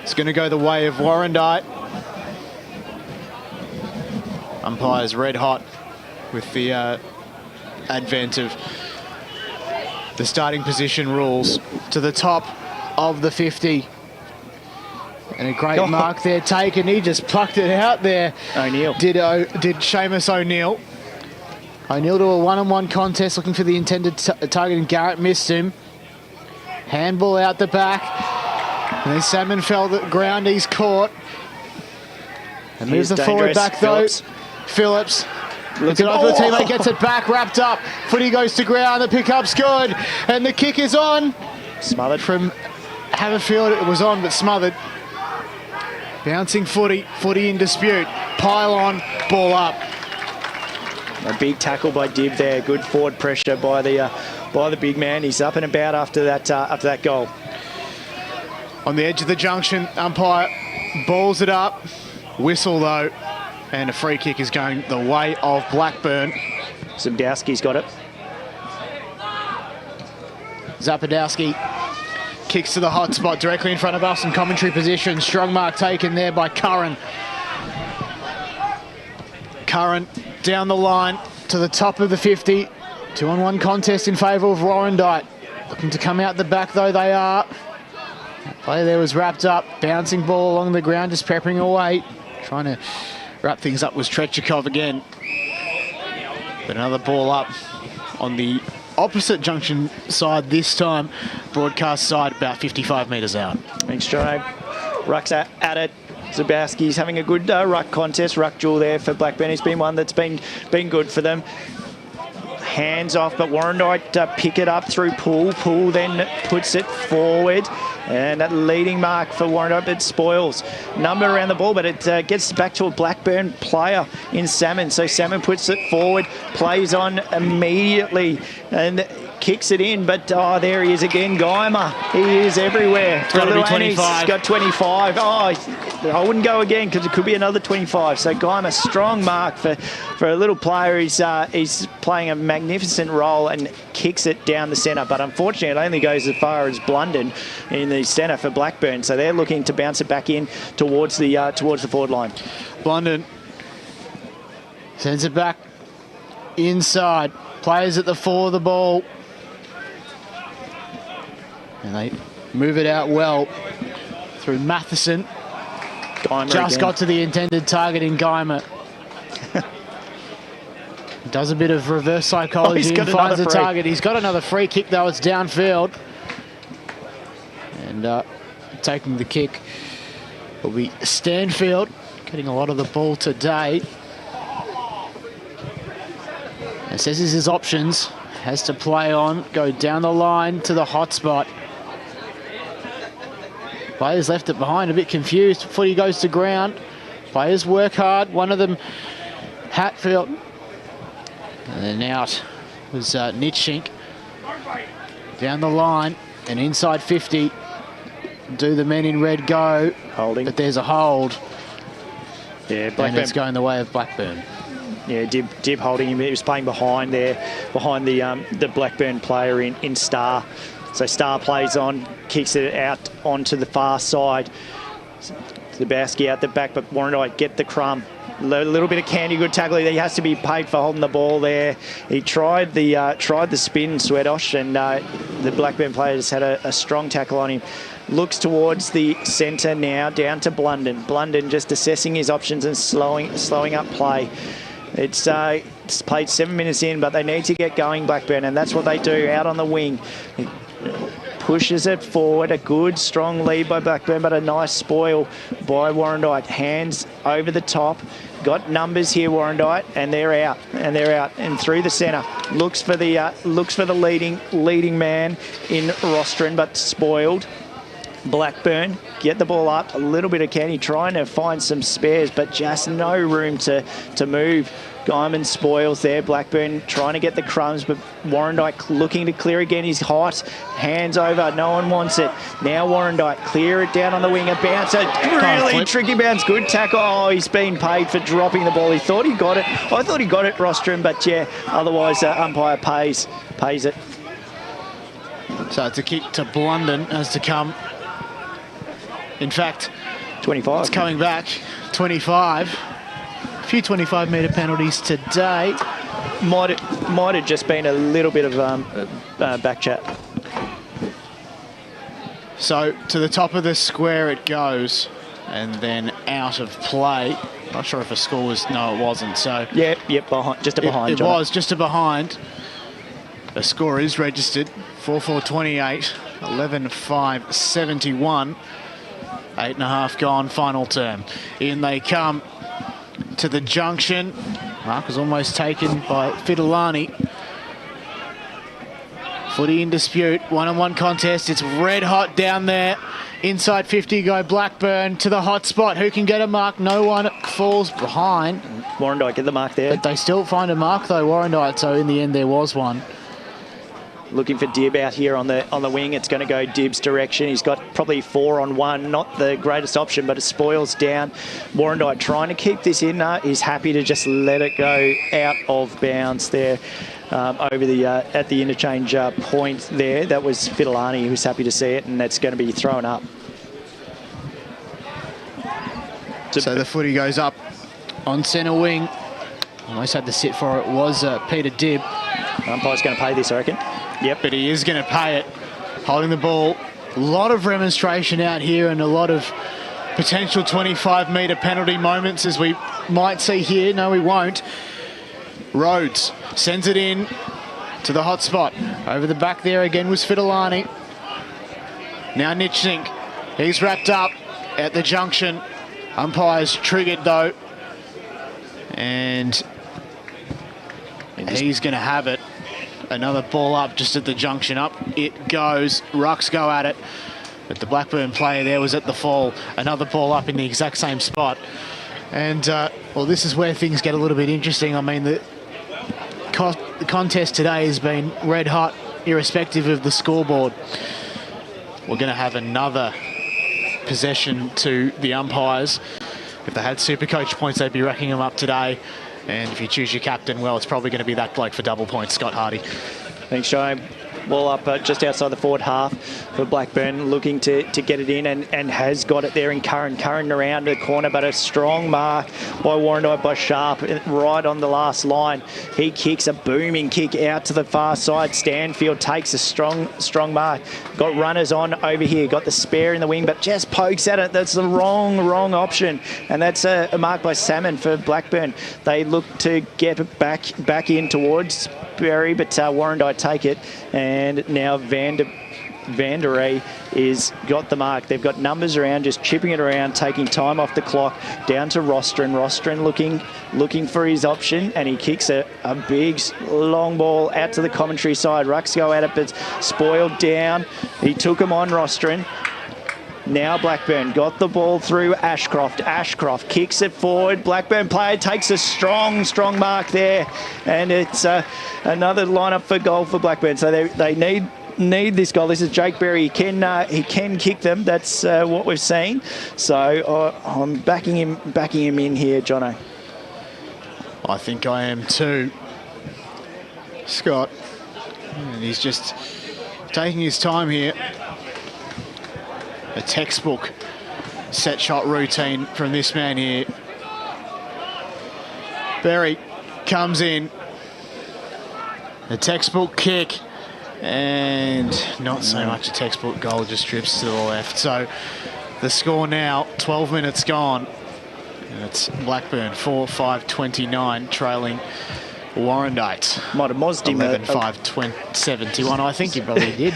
Speaker 1: It's going to go the way of Warrandyte. Umpire's red hot with the advent of the starting position rules. To the top of the 50. And a great mark there taken. He just plucked it out there.
Speaker 2: O'Neill.
Speaker 1: Did Seamus O'Neill. O'Neill to a one-on-one contest looking for the intended target, and Garrett missed him. Handball out the back. And then Salmon fell to the ground. He's caught. And moves the forward back though. Phillips It's an over the teammate, gets it back, wrapped up. Footy goes to ground, the pick-up's good, and the kick is on.
Speaker 2: Smothered
Speaker 1: From Haverfield, it was on, but smothered. Bouncing footy in dispute. Pile on, ball up.
Speaker 2: A big tackle by Dib there. Good forward pressure by the big man. He's up and about after that goal.
Speaker 1: On the edge of the junction, umpire balls it up. Whistle though, and a free kick is going the way of Blackburn.
Speaker 2: Zabdowski's got it.
Speaker 1: Zapadowski kicks to the hot spot directly in front of us in commentary position. Strong mark taken there by Curran. Curran down the line to the top of the 50. 2-on-1 contest in favour of Warrandyte. Looking to come out the back though they are. Play there was wrapped up. Bouncing ball along the ground, just peppering away. Trying to wrap things up was Trechikov again. But another ball up on the opposite junction side this time. Broadcast side about 55 metres out.
Speaker 2: Thanks, Jono. Ruck's at it. Zabowski's having a good ruck contest, ruck duel there for Blackburn. He's been one that's been good for them. Hands off, but Warrandyte pick it up through Poole. Poole then puts it forward. And that leading mark for Warrandyte, it spoils number around the ball, but it gets back to a Blackburn player in Salmon. So Salmon puts it forward, plays on immediately, and kicks it in. But there he is again, Guymer. He is everywhere.
Speaker 1: It's got to be 25.
Speaker 2: He's got 25. I wouldn't go again because it could be another 25. So Guymer, strong mark for a little player. He's playing a magnificent role and kicks it down the centre. But unfortunately, it only goes as far as Blunden in the centre for Blackburn. So they're looking to bounce it back in towards the forward line.
Speaker 1: Blunden sends it back inside. Players at the fore of the ball. And they move it out well through Matheson.
Speaker 2: Guymer
Speaker 1: just
Speaker 2: again.
Speaker 1: got to the intended target in Guymer. Does a bit of reverse psychology and finds the target. He's got another free kick though, it's downfield. And taking the kick will be Stanfield, getting a lot of the ball today. Assesses his options, has to play on, go down the line to the hot spot. Players left it behind, a bit confused. Footy goes to ground. Players work hard. One of them, Hatfield. And then out was Nitschink. Down the line and inside 50. Do the men in red go?
Speaker 2: Holding.
Speaker 1: But there's a hold.
Speaker 2: Yeah,
Speaker 1: and
Speaker 2: Blackburn.
Speaker 1: it's going the way of Blackburn.
Speaker 2: Yeah, Dib holding him. He was playing behind there, behind the Blackburn player in Star. So Star plays on, kicks it out onto the far side. Zabowski out the back, but Warrandyte get the crumb. A little bit of candy, good tackle. He has to be paid for holding the ball there. He tried the spin, Swedosh, and the Blackburn player just had a strong tackle on him. Looks towards the centre now, down to Blunden. Blunden just assessing his options and slowing up play. It's played 7 minutes in, but they need to get going, Blackburn, and that's what they do out on the wing. He pushes it forward, a good, strong lead by Blackburn, but a nice spoil by Warrandyte. Hands over the top. Got numbers here, Warrandyte, and they're out, and through the centre. Looks for the leading man in Rostron, but spoiled. Blackburn get the ball up, a little bit of candy, trying to find some spares, but just no room to move. Guyman spoils there. Blackburn trying to get the crumbs, but Warrandyte looking to clear again. He's hot. Hands over. No one wants it. Now Warrandyte clear it down on the wing. A bounce. A really tricky bounce. Good tackle. Oh, he's been paid for dropping the ball. He thought he got it. I thought he got it, Rostron, but yeah, otherwise umpire pays it.
Speaker 1: So it's a kick to Blunden has to come. In fact,
Speaker 2: 25.
Speaker 1: It's coming back. 25. A few 25-metre penalties today.
Speaker 2: Might have just been a little bit of back chat.
Speaker 1: So to the top of the square it goes, and then out of play. Not sure if a score was. No, it wasn't. So
Speaker 2: yep, behind, just a behind.
Speaker 1: It was just a behind. The score is registered 4-4-28, 11-5-71. 8.5 gone, final term. In they come to the junction. Mark was almost taken by Fidelani. Footy in dispute, one-on-one contest. It's red hot down there. Inside 50 go Blackburn to the hot spot. Who can get a mark? No one falls behind.
Speaker 2: Warrandyte get the mark there.
Speaker 1: But they still find a mark though, Warrandyte. So in the end there was one.
Speaker 2: Looking for Dib out here on the wing. It's going to go Dib's direction. He's got probably 4-on-1. Not the greatest option, but it spoils down. Warrandyte trying to keep this in. He's happy to just let it go out of bounds there. Over the at the interchange point there. That was Fidelani who was happy to see it, and that's going to be thrown up.
Speaker 1: So the footy goes up on centre wing. Almost had to sit for it. Was Peter Dibb.
Speaker 2: Umpire's going to pay this, I reckon.
Speaker 1: Yep, but he is going to pay it. Holding the ball. A lot of remonstration out here and a lot of potential 25-metre penalty moments, as we might see here. No, we won't. Rhodes sends it in to the hot spot. Over the back there again was Fidelani. Now Nitschink. He's wrapped up at the junction. Umpire's triggered though. And he's going to have it. Another ball up just at the junction. Up it goes. Rucks go at it. But the Blackburn player there was at the fall. Another ball up in the exact same spot. And, well, this is where things get a little bit interesting. I mean, the contest today has been red hot, irrespective of the scoreboard. We're going to have another possession to the umpires. If they had Supercoach points, they'd be racking them up today. And if you choose your captain, well, it's probably going to be that bloke for double points, Scott Hardy.
Speaker 2: Thanks, Joe. Ball up just outside the forward half for Blackburn, looking to get it in and has got it there in Curran. Curran around the corner, but a strong mark by Warrandyte by Sharp right on the last line. He kicks a booming kick out to the far side. Stanfield takes a strong mark. Got runners on over here. Got the spare in the wing, but just pokes at it. That's the wrong option. And that's a mark by Salmon for Blackburn. They look to get it back in towards Berry, but Warrandyte take it. And now Vanderee is got the mark. They've got numbers around, just chipping it around, taking time off the clock. Down to Rostron. Rostron looking for his option, and he kicks a big long ball out to the commentary side. Rucks go at it, but spoiled down. He took him on, Rostron. Now Blackburn got the ball through Ashcroft. Ashcroft kicks it forward. Blackburn player takes a strong mark there. And it's another lineup for goal for Blackburn. So they need this goal. This is Jake Berry. He can kick them. That's what we've seen. So I'm backing him in here, Jono.
Speaker 1: I think I am too, Scott. And he's just taking his time here. A textbook set shot routine from this man here. Berry comes in. A textbook kick. And not so much a textbook goal, just trips to the left. So the score now, 12 minutes gone. And it's Blackburn 4-5-29 trailing Warrandyte.
Speaker 2: Might have mozzed him.
Speaker 1: 11-5-71. I think he probably did.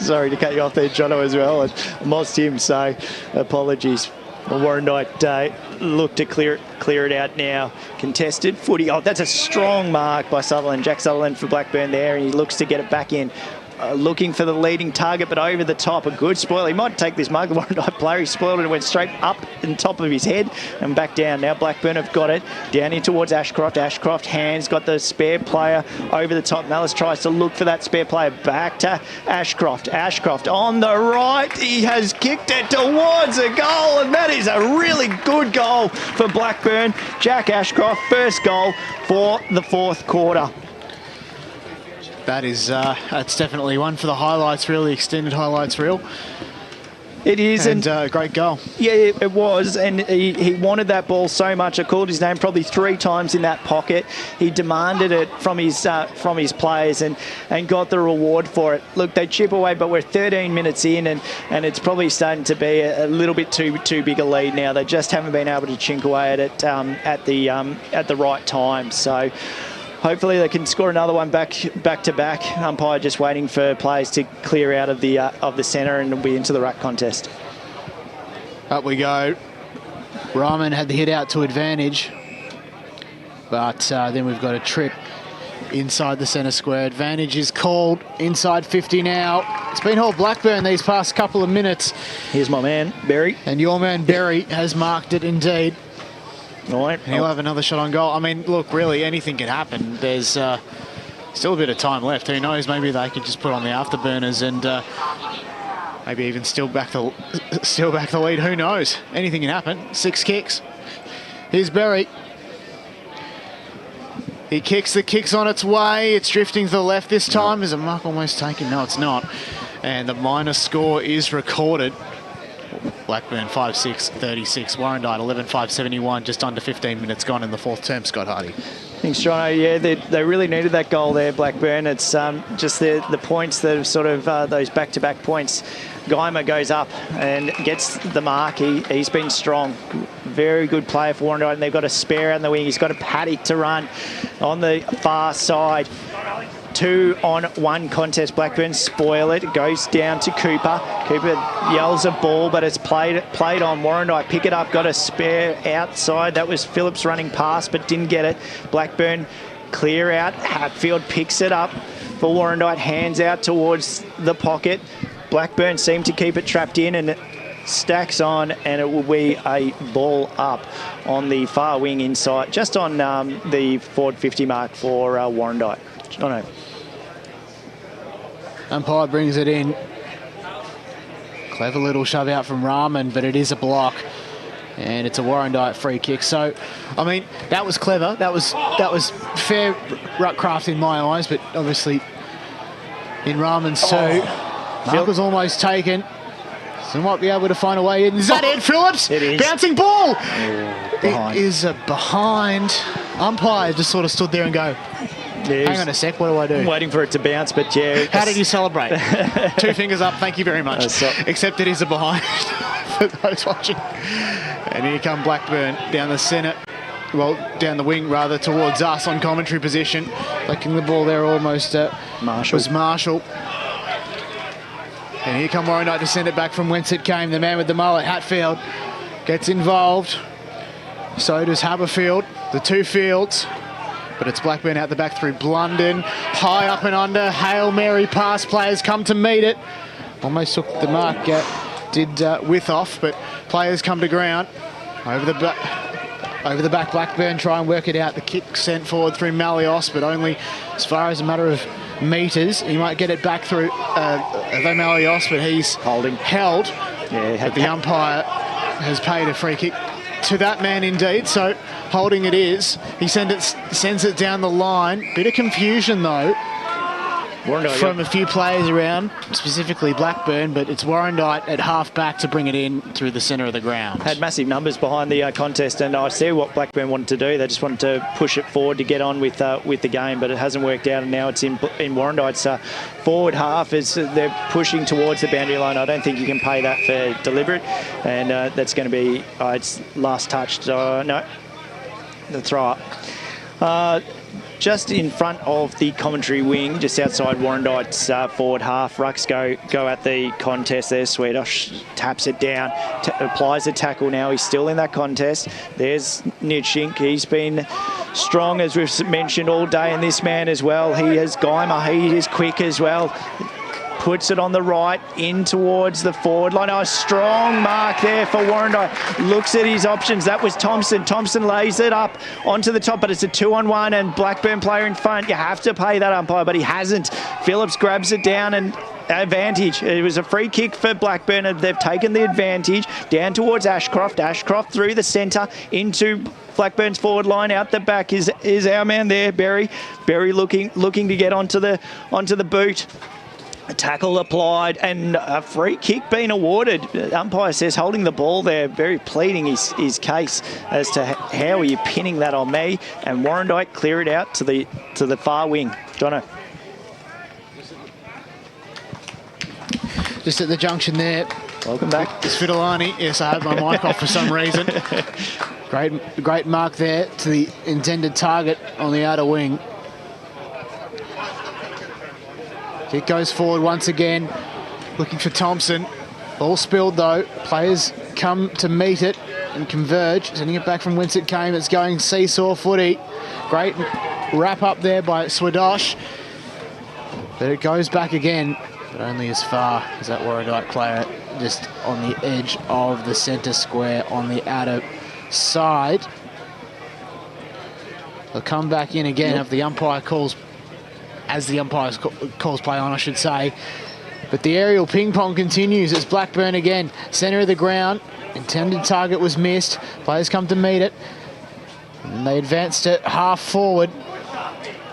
Speaker 2: Sorry to cut you off there, Jono, as well. And mozzed him, so apologies. Warrandyte look to clear it out now. Contested footy. Oh, that's a strong mark by Sutherland. Jack Sutherland for Blackburn there, and he looks to get it back in. Looking for the leading target, but over the top. A good spoil. He might take this mark. The Warrandyte player, he spoiled it and went straight up in top of his head and back down. Now Blackburn have got it down in towards Ashcroft. Ashcroft hands got the spare player over the top. Mallis tries to look for that spare player. Back to Ashcroft. Ashcroft on the right. He has kicked it towards a goal, and that is a really good goal for Blackburn. Jack Ashcroft, first goal for the fourth quarter.
Speaker 1: That is, that's definitely one for the highlights reel, the extended highlights reel.
Speaker 2: It is.
Speaker 1: And great goal.
Speaker 2: Yeah, it was. And he wanted that ball so much. I called his name probably 3 times in that pocket. He demanded it from his players and got the reward for it. Look, they chip away, but we're 13 minutes in and it's probably starting to be a little bit too big a lead now. They just haven't been able to chink away at it at the right time. So hopefully they can score another one back to back. Umpire just waiting for players to clear out of the centre and be into the ruck contest.
Speaker 1: Up we go. Rahman had the hit out to advantage. But then we've got a trip inside the centre square. Advantage is called inside 50 now. It's been all Blackburn these past couple of minutes.
Speaker 2: Here's my man, Berry.
Speaker 1: And your man, Berry, has marked it indeed.
Speaker 2: All right.
Speaker 1: And he'll have another shot on goal. I mean, look, really, anything can happen. There's still a bit of time left. Who knows? Maybe they could just put on the afterburners and maybe even still back the lead. Who knows? Anything can happen. 6 kicks. Here's Berry. He kicks, the kick's on its way. It's drifting to the left this time. Is a mark almost taken? No, it's not. And the minus score is recorded. Blackburn 5-6, 36. Warrandyte 11-5, 71. Just under 15 minutes gone in the fourth term, Scott Hardy.
Speaker 2: Thanks, Jono. Yeah, they really needed that goal there, Blackburn. It's just the points that have sort of those back-to-back points. Guymer goes up and gets the mark. He's been strong. Very good player for Warrandyte, and they've got a spare on the wing. He's got a paddock to run on the far side. 2-on-1 contest. Blackburn spoil it. It goes down to Cooper. Cooper yells a ball, but it's played on. Warrandyte pick it up. Got a spare outside. That was Phillips running past, but didn't get it. Blackburn clear out. Padfield picks it up for Warrandyte. Hands out towards the pocket. Blackburn seem to keep it trapped in, and it stacks on, and it will be a ball up on the far wing inside, just on the forward 50 mark for Warrandyte. Jono.
Speaker 1: Umpire brings it in. Clever little shove out from Rahman, but it is a block. And it's a Warrandyte free kick. So, I mean, that was clever. That was fair ruckcraft in my eyes, but obviously in Rahman's too. Mark was almost taken. So might be able to find a way in. Is that Ed Phillips?
Speaker 2: It is.
Speaker 1: Bouncing ball.
Speaker 2: Behind.
Speaker 1: It is a behind. Umpire just sort of stood there and go,
Speaker 2: Yeah,
Speaker 1: hang on a sec, what do I do?
Speaker 2: I'm waiting for it to bounce, but yeah.
Speaker 1: How did you celebrate? 2 fingers up, thank you very much. Except it is a behind for those watching. And here come Blackburn down the centre. Well, down the wing rather, towards us on commentary position. Flicking the ball there almost was Marshall. And here come Warrandyte to send it back from whence it came. The man with the mullet, Hatfield, gets involved. So does Haberfield, the two fields. But it's Blackburn out the back through Blunden. High up and under. Hail Mary pass. Players come to meet it. Almost took the mark. Did with off, but players come to ground. Over the back, Blackburn try and work it out. The kick sent forward through Malios, but only as far as a matter of metres. He might get it back through Malios, but he's held.
Speaker 2: Yeah,
Speaker 1: but the umpire has paid a free kick to that man indeed, so holding it is. He sends it down the line. Bit of confusion though from a few players around, specifically Blackburn, but it's Warrandyte at half back to bring it in through the centre of the ground.
Speaker 2: Had massive numbers behind the contest, and I see what Blackburn wanted to do. They just wanted to push it forward to get on with the game, but it hasn't worked out, and now it's in Warrandyte's forward half as they're pushing towards the boundary line. I don't think you can pay that for deliberate, and that's going to be it's last touched. No, the throw up. Just in front of the commentary wing, just outside Warrandyte's forward half. Rucks go at the contest there. Swedish taps it down, applies a tackle now. He's still in that contest. There's Nitschink. He's been strong, as we've mentioned, all day, and this man as well. He has Guymer. He is quick as well. Puts it on the right, in towards the forward line. Oh, a strong mark there for Warrandyte. Looks at his options. That was Thompson. Thompson lays it up onto the top, but it's a 2-on-1 and Blackburn player in front. You have to pay that umpire, but he hasn't. Phillips grabs it down and advantage. It was a free kick for Blackburn, and they've taken the advantage down towards Ashcroft. Ashcroft through the centre into Blackburn's forward line. Out the back is our man there, Berry. Berry looking to get onto the boot. A tackle applied and a free kick being awarded. The umpire says holding the ball there, very pleading his case as to how are you pinning that on me. And Warrandyte clear it out to the far wing. Jono.
Speaker 1: Just at the junction there.
Speaker 2: Welcome back.
Speaker 1: It's Fidelani. Yes, I had my mic off for some reason. Great mark there to the intended target on the outer wing. Kick goes forward once again, looking for Thompson. Ball spilled though. Players come to meet it. and converge. Sending it back from whence it came. It's going seesaw footy. Great wrap up there by Swadosh. But it goes back again, but only as far as that Warrandyte player, just on the edge of the centre square on the outer side. They'll come back in again if the umpire calls, as the umpire calls play on, I should say. But the aerial ping pong continues as Blackburn again, centre of the ground. Intended target was missed. Players come to meet it. And they advanced it half forward.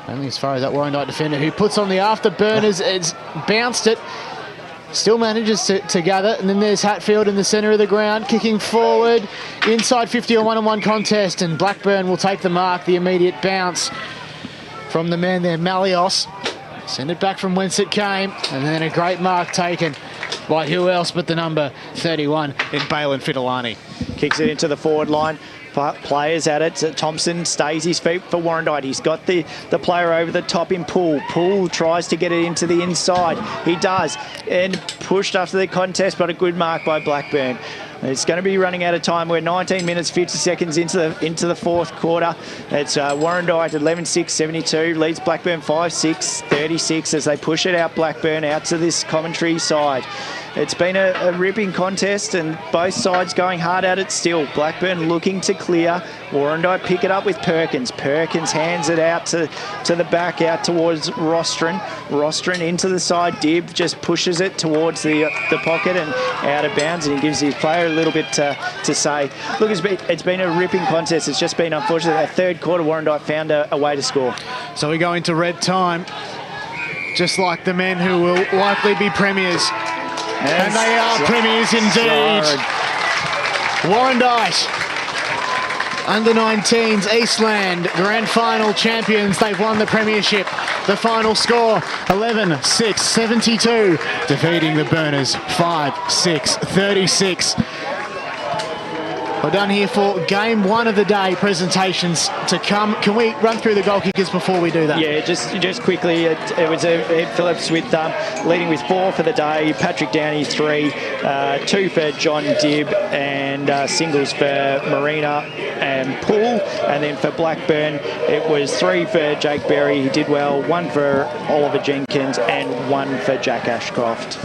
Speaker 1: Only as far as that Warrandyte defender who puts on the afterburners. It's bounced it. Still manages to gather. And then there's Hatfield in the centre of the ground, kicking forward. Inside 50 or one-on-one contest. And Blackburn will take the mark. The immediate bounce from the man there, Malios. Send it back from whence it came. And then a great mark taken by who else but the number 31 in Balin Fidelani.
Speaker 2: Kicks it into the forward line. Players at it. Thompson stays his feet for Warrandyte. He's got the player over the top in Poole. Poole tries to get it into the inside. He does. And pushed after the contest, but a good mark by Blackburn. It's going to be running out of time. We're 19 minutes, 50 seconds into the fourth quarter. It's Warrandyte 11-6, 72. Leads Blackburn 5-6, 36 as they push it out Blackburn out to this commentary side. It's been a ripping contest and both sides going hard at it still. Blackburn looking to clear. Warrandyte pick it up with Perkins. Perkins hands it out to the back, out towards Rostron. Rostron into the side. Dibb just pushes it towards the pocket and out of bounds, and he gives his player a little bit to say. Look, it's been a ripping contest. It's just been unfortunate. That third quarter, Warrandyte found a way to score.
Speaker 1: So we go into red time, just like the men who will likely be premiers. And they are premiers indeed. Warrandyte, under-19s, Eastland, grand final champions. They've won the premiership. The final score, 11-6, 72, defeating the Burners, 5-6, 36. We're done here for game one of the day. Presentations to come. Can we run through the goal kickers before we do that?
Speaker 2: Yeah, just quickly. It was Ed Phillips with leading with 4 for the day. Patrick Downey 3, 2 for John Dibb, and singles for Marina and Poole. And then for Blackburn, it was 3 for Jake Berry. He did well. 1 for Oliver Jenkins and 1 for Jack Ashcroft.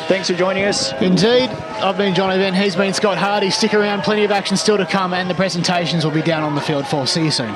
Speaker 2: Thanks for joining us.
Speaker 1: Indeed. I've been Johnny Ben. He's been Scott Hardy. Stick around. Plenty of action still to come, and the presentations will be down on the field for. See you soon.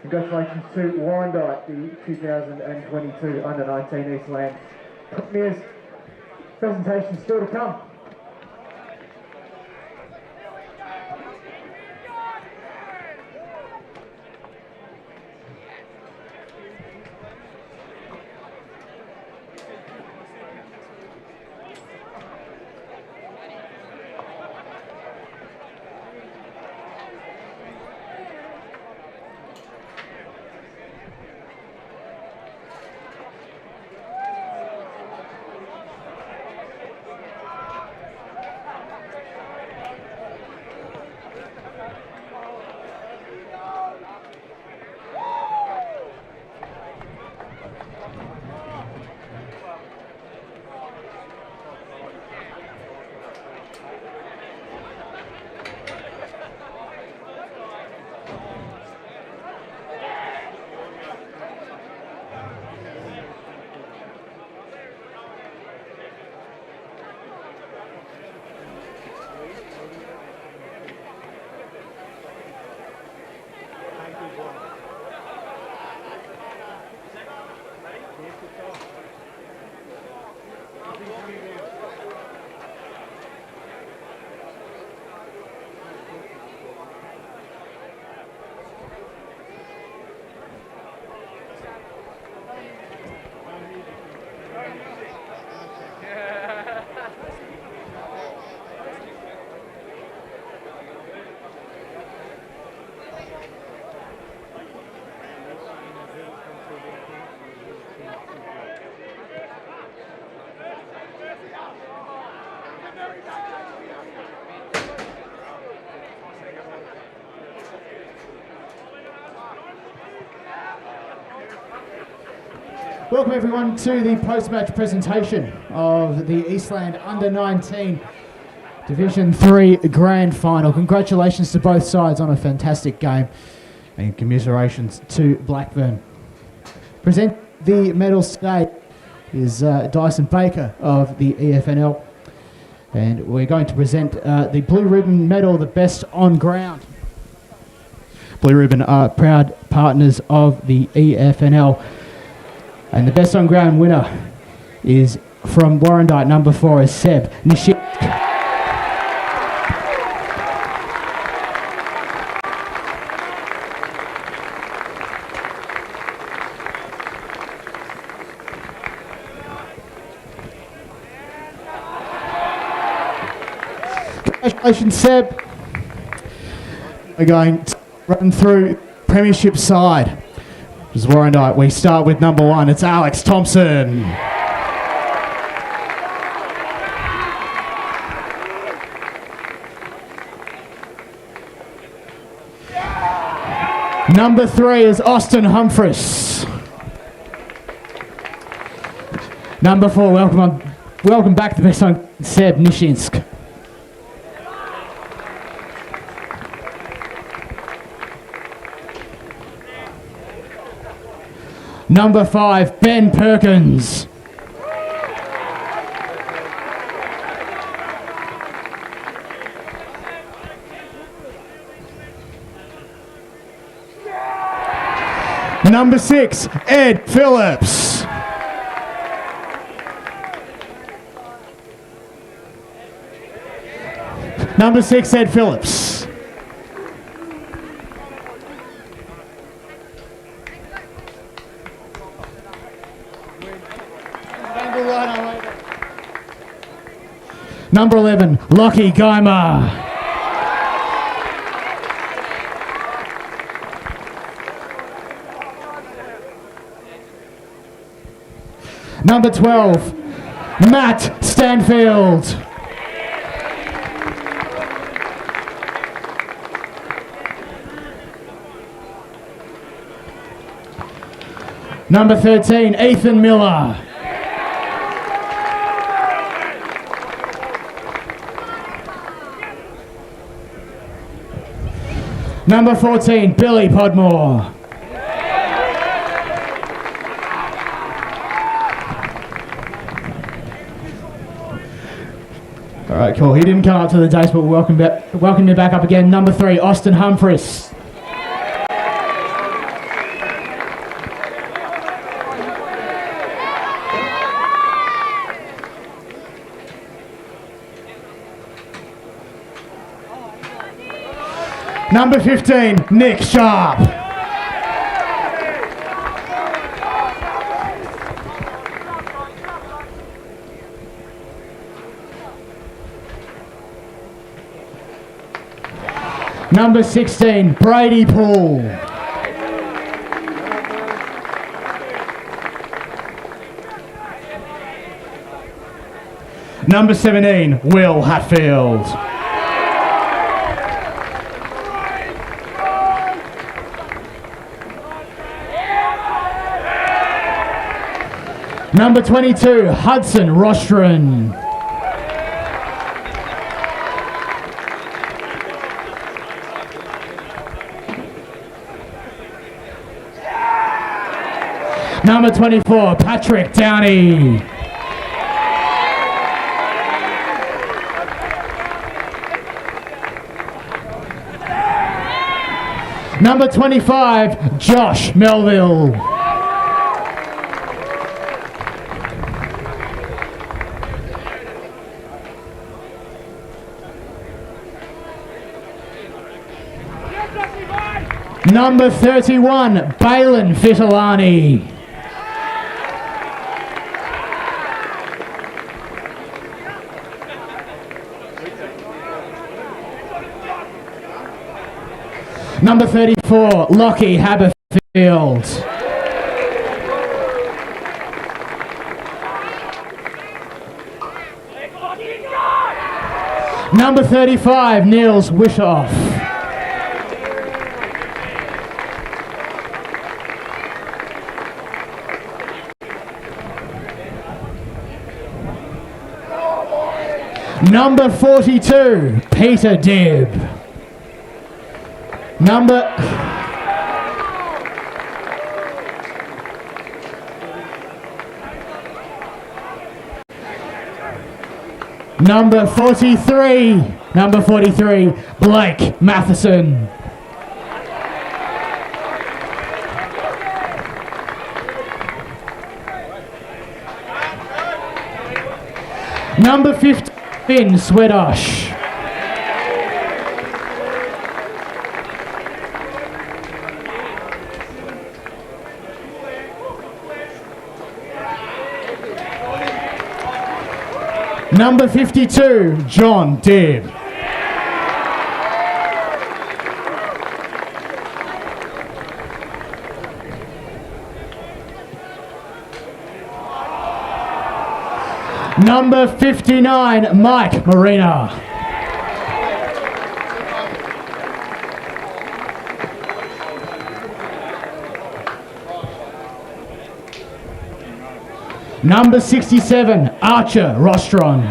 Speaker 3: Congratulations to Warrandyte, the 2022 Under-19 Eastland Premiers. Presentation still to come.
Speaker 5: Welcome everyone to the post-match presentation of the Eastland Under-19 Division 3 Grand Final. Congratulations to both sides on a fantastic game and commiserations to Blackburn. Present the medals today is Dyson Baker of the EFNL, and we're going to present the Blue Ribbon medal, the best on ground. Blue Ribbon are proud partners of the EFNL. And the best on ground winner is from Warrandyte, number 4 is Seb Nishik. Congratulations, Seb. We're going to run through Premiership side. As Warrandyte, we start with number 1. It's Alex Thompson. Number 3 is Austin Humphreys. Number 4, welcome back to the best on Seb Nishinsk. Number 5, Ben Perkins. Number 6, Ed Phillips. Number 6, Ed Phillips. Number 11, Lockie Geimer. Number 12, Matt Stanfield. Number 13, Ethan Miller. Number 14, Billy Podmore. All right, cool. He didn't come up to the dice, but welcome me back up again. Number 3, Austin Humphries. Number 15, Nick Sharp. Number 16, Brady Poole. Number 17, Will Hatfield. Number 22, Hudson Rostron. Number 24, Patrick Downey. Number 25, Josh Melville. Number 31, Balin Fitalani. Number 34, Lockie Haberfield. Number 35, Niels Wishoff. Number 42, Peter Dibb. Number 43, Blake Matheson. Number 15, Finn Swedosh. Number 52, John Dibb. Number 59, Mike Marina. Number 67, Archer Rostron.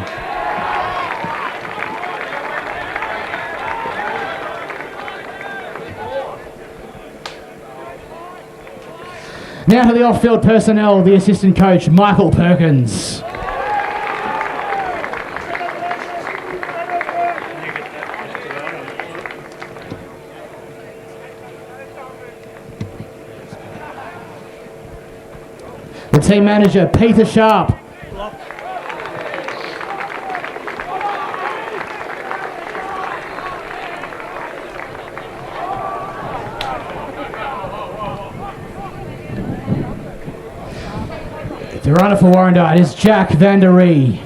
Speaker 5: Now to the off-field personnel, the assistant coach, Michael Perkins. The team manager, Peter Sharp. The runner for Warrandyte is Jack Van Der Ree.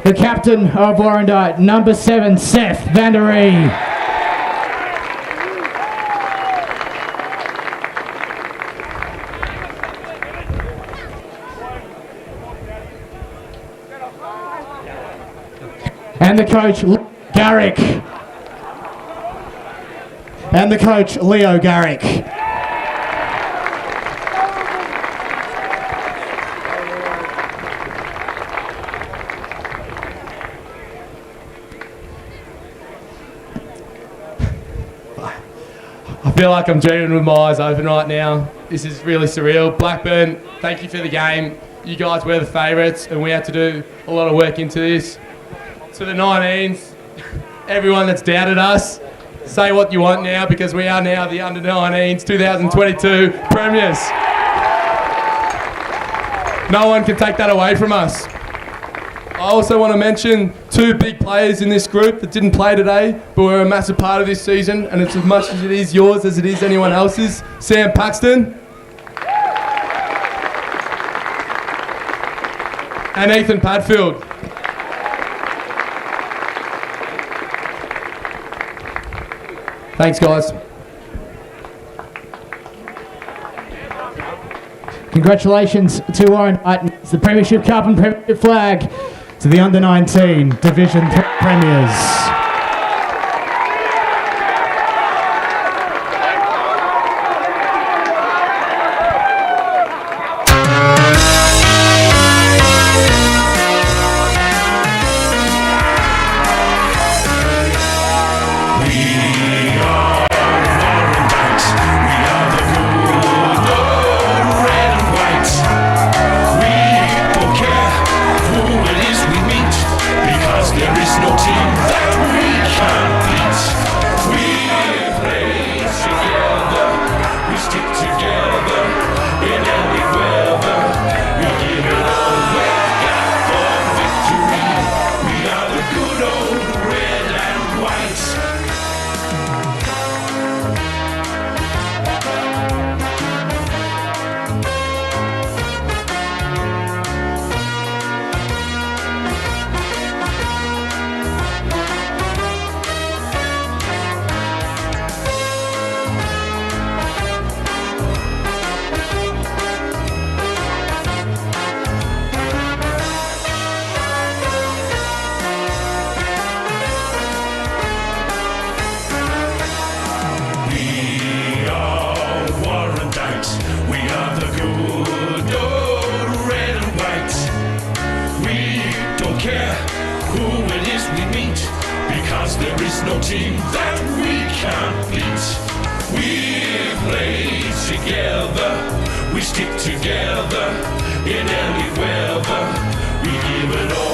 Speaker 5: The captain of Warrandyte, number 7, Seth Van Der Ree. And the coach, Garrick. And the coach, Leo Garrick.
Speaker 6: I feel like I'm dreaming with my eyes open right now. This is really surreal. Blackburn, thank you for the game. You guys were the favourites and we had to do a lot of work into this. To the 19s, everyone that's doubted us, say what you want now because we are now the under-19s 2022 premiers. No one can take that away from us. I also want to mention 2 big players in this group that didn't play today, but were a massive part of this season, and it's as much as it is yours as it is anyone else's. Sam Paxton and Ethan Padfield. Thanks, guys.
Speaker 5: Congratulations to Warrandyte. It's the Premiership Cup and Premiership flag to the Under-19 Division 3 Premiers.
Speaker 7: We stick together in any weather. We give it all.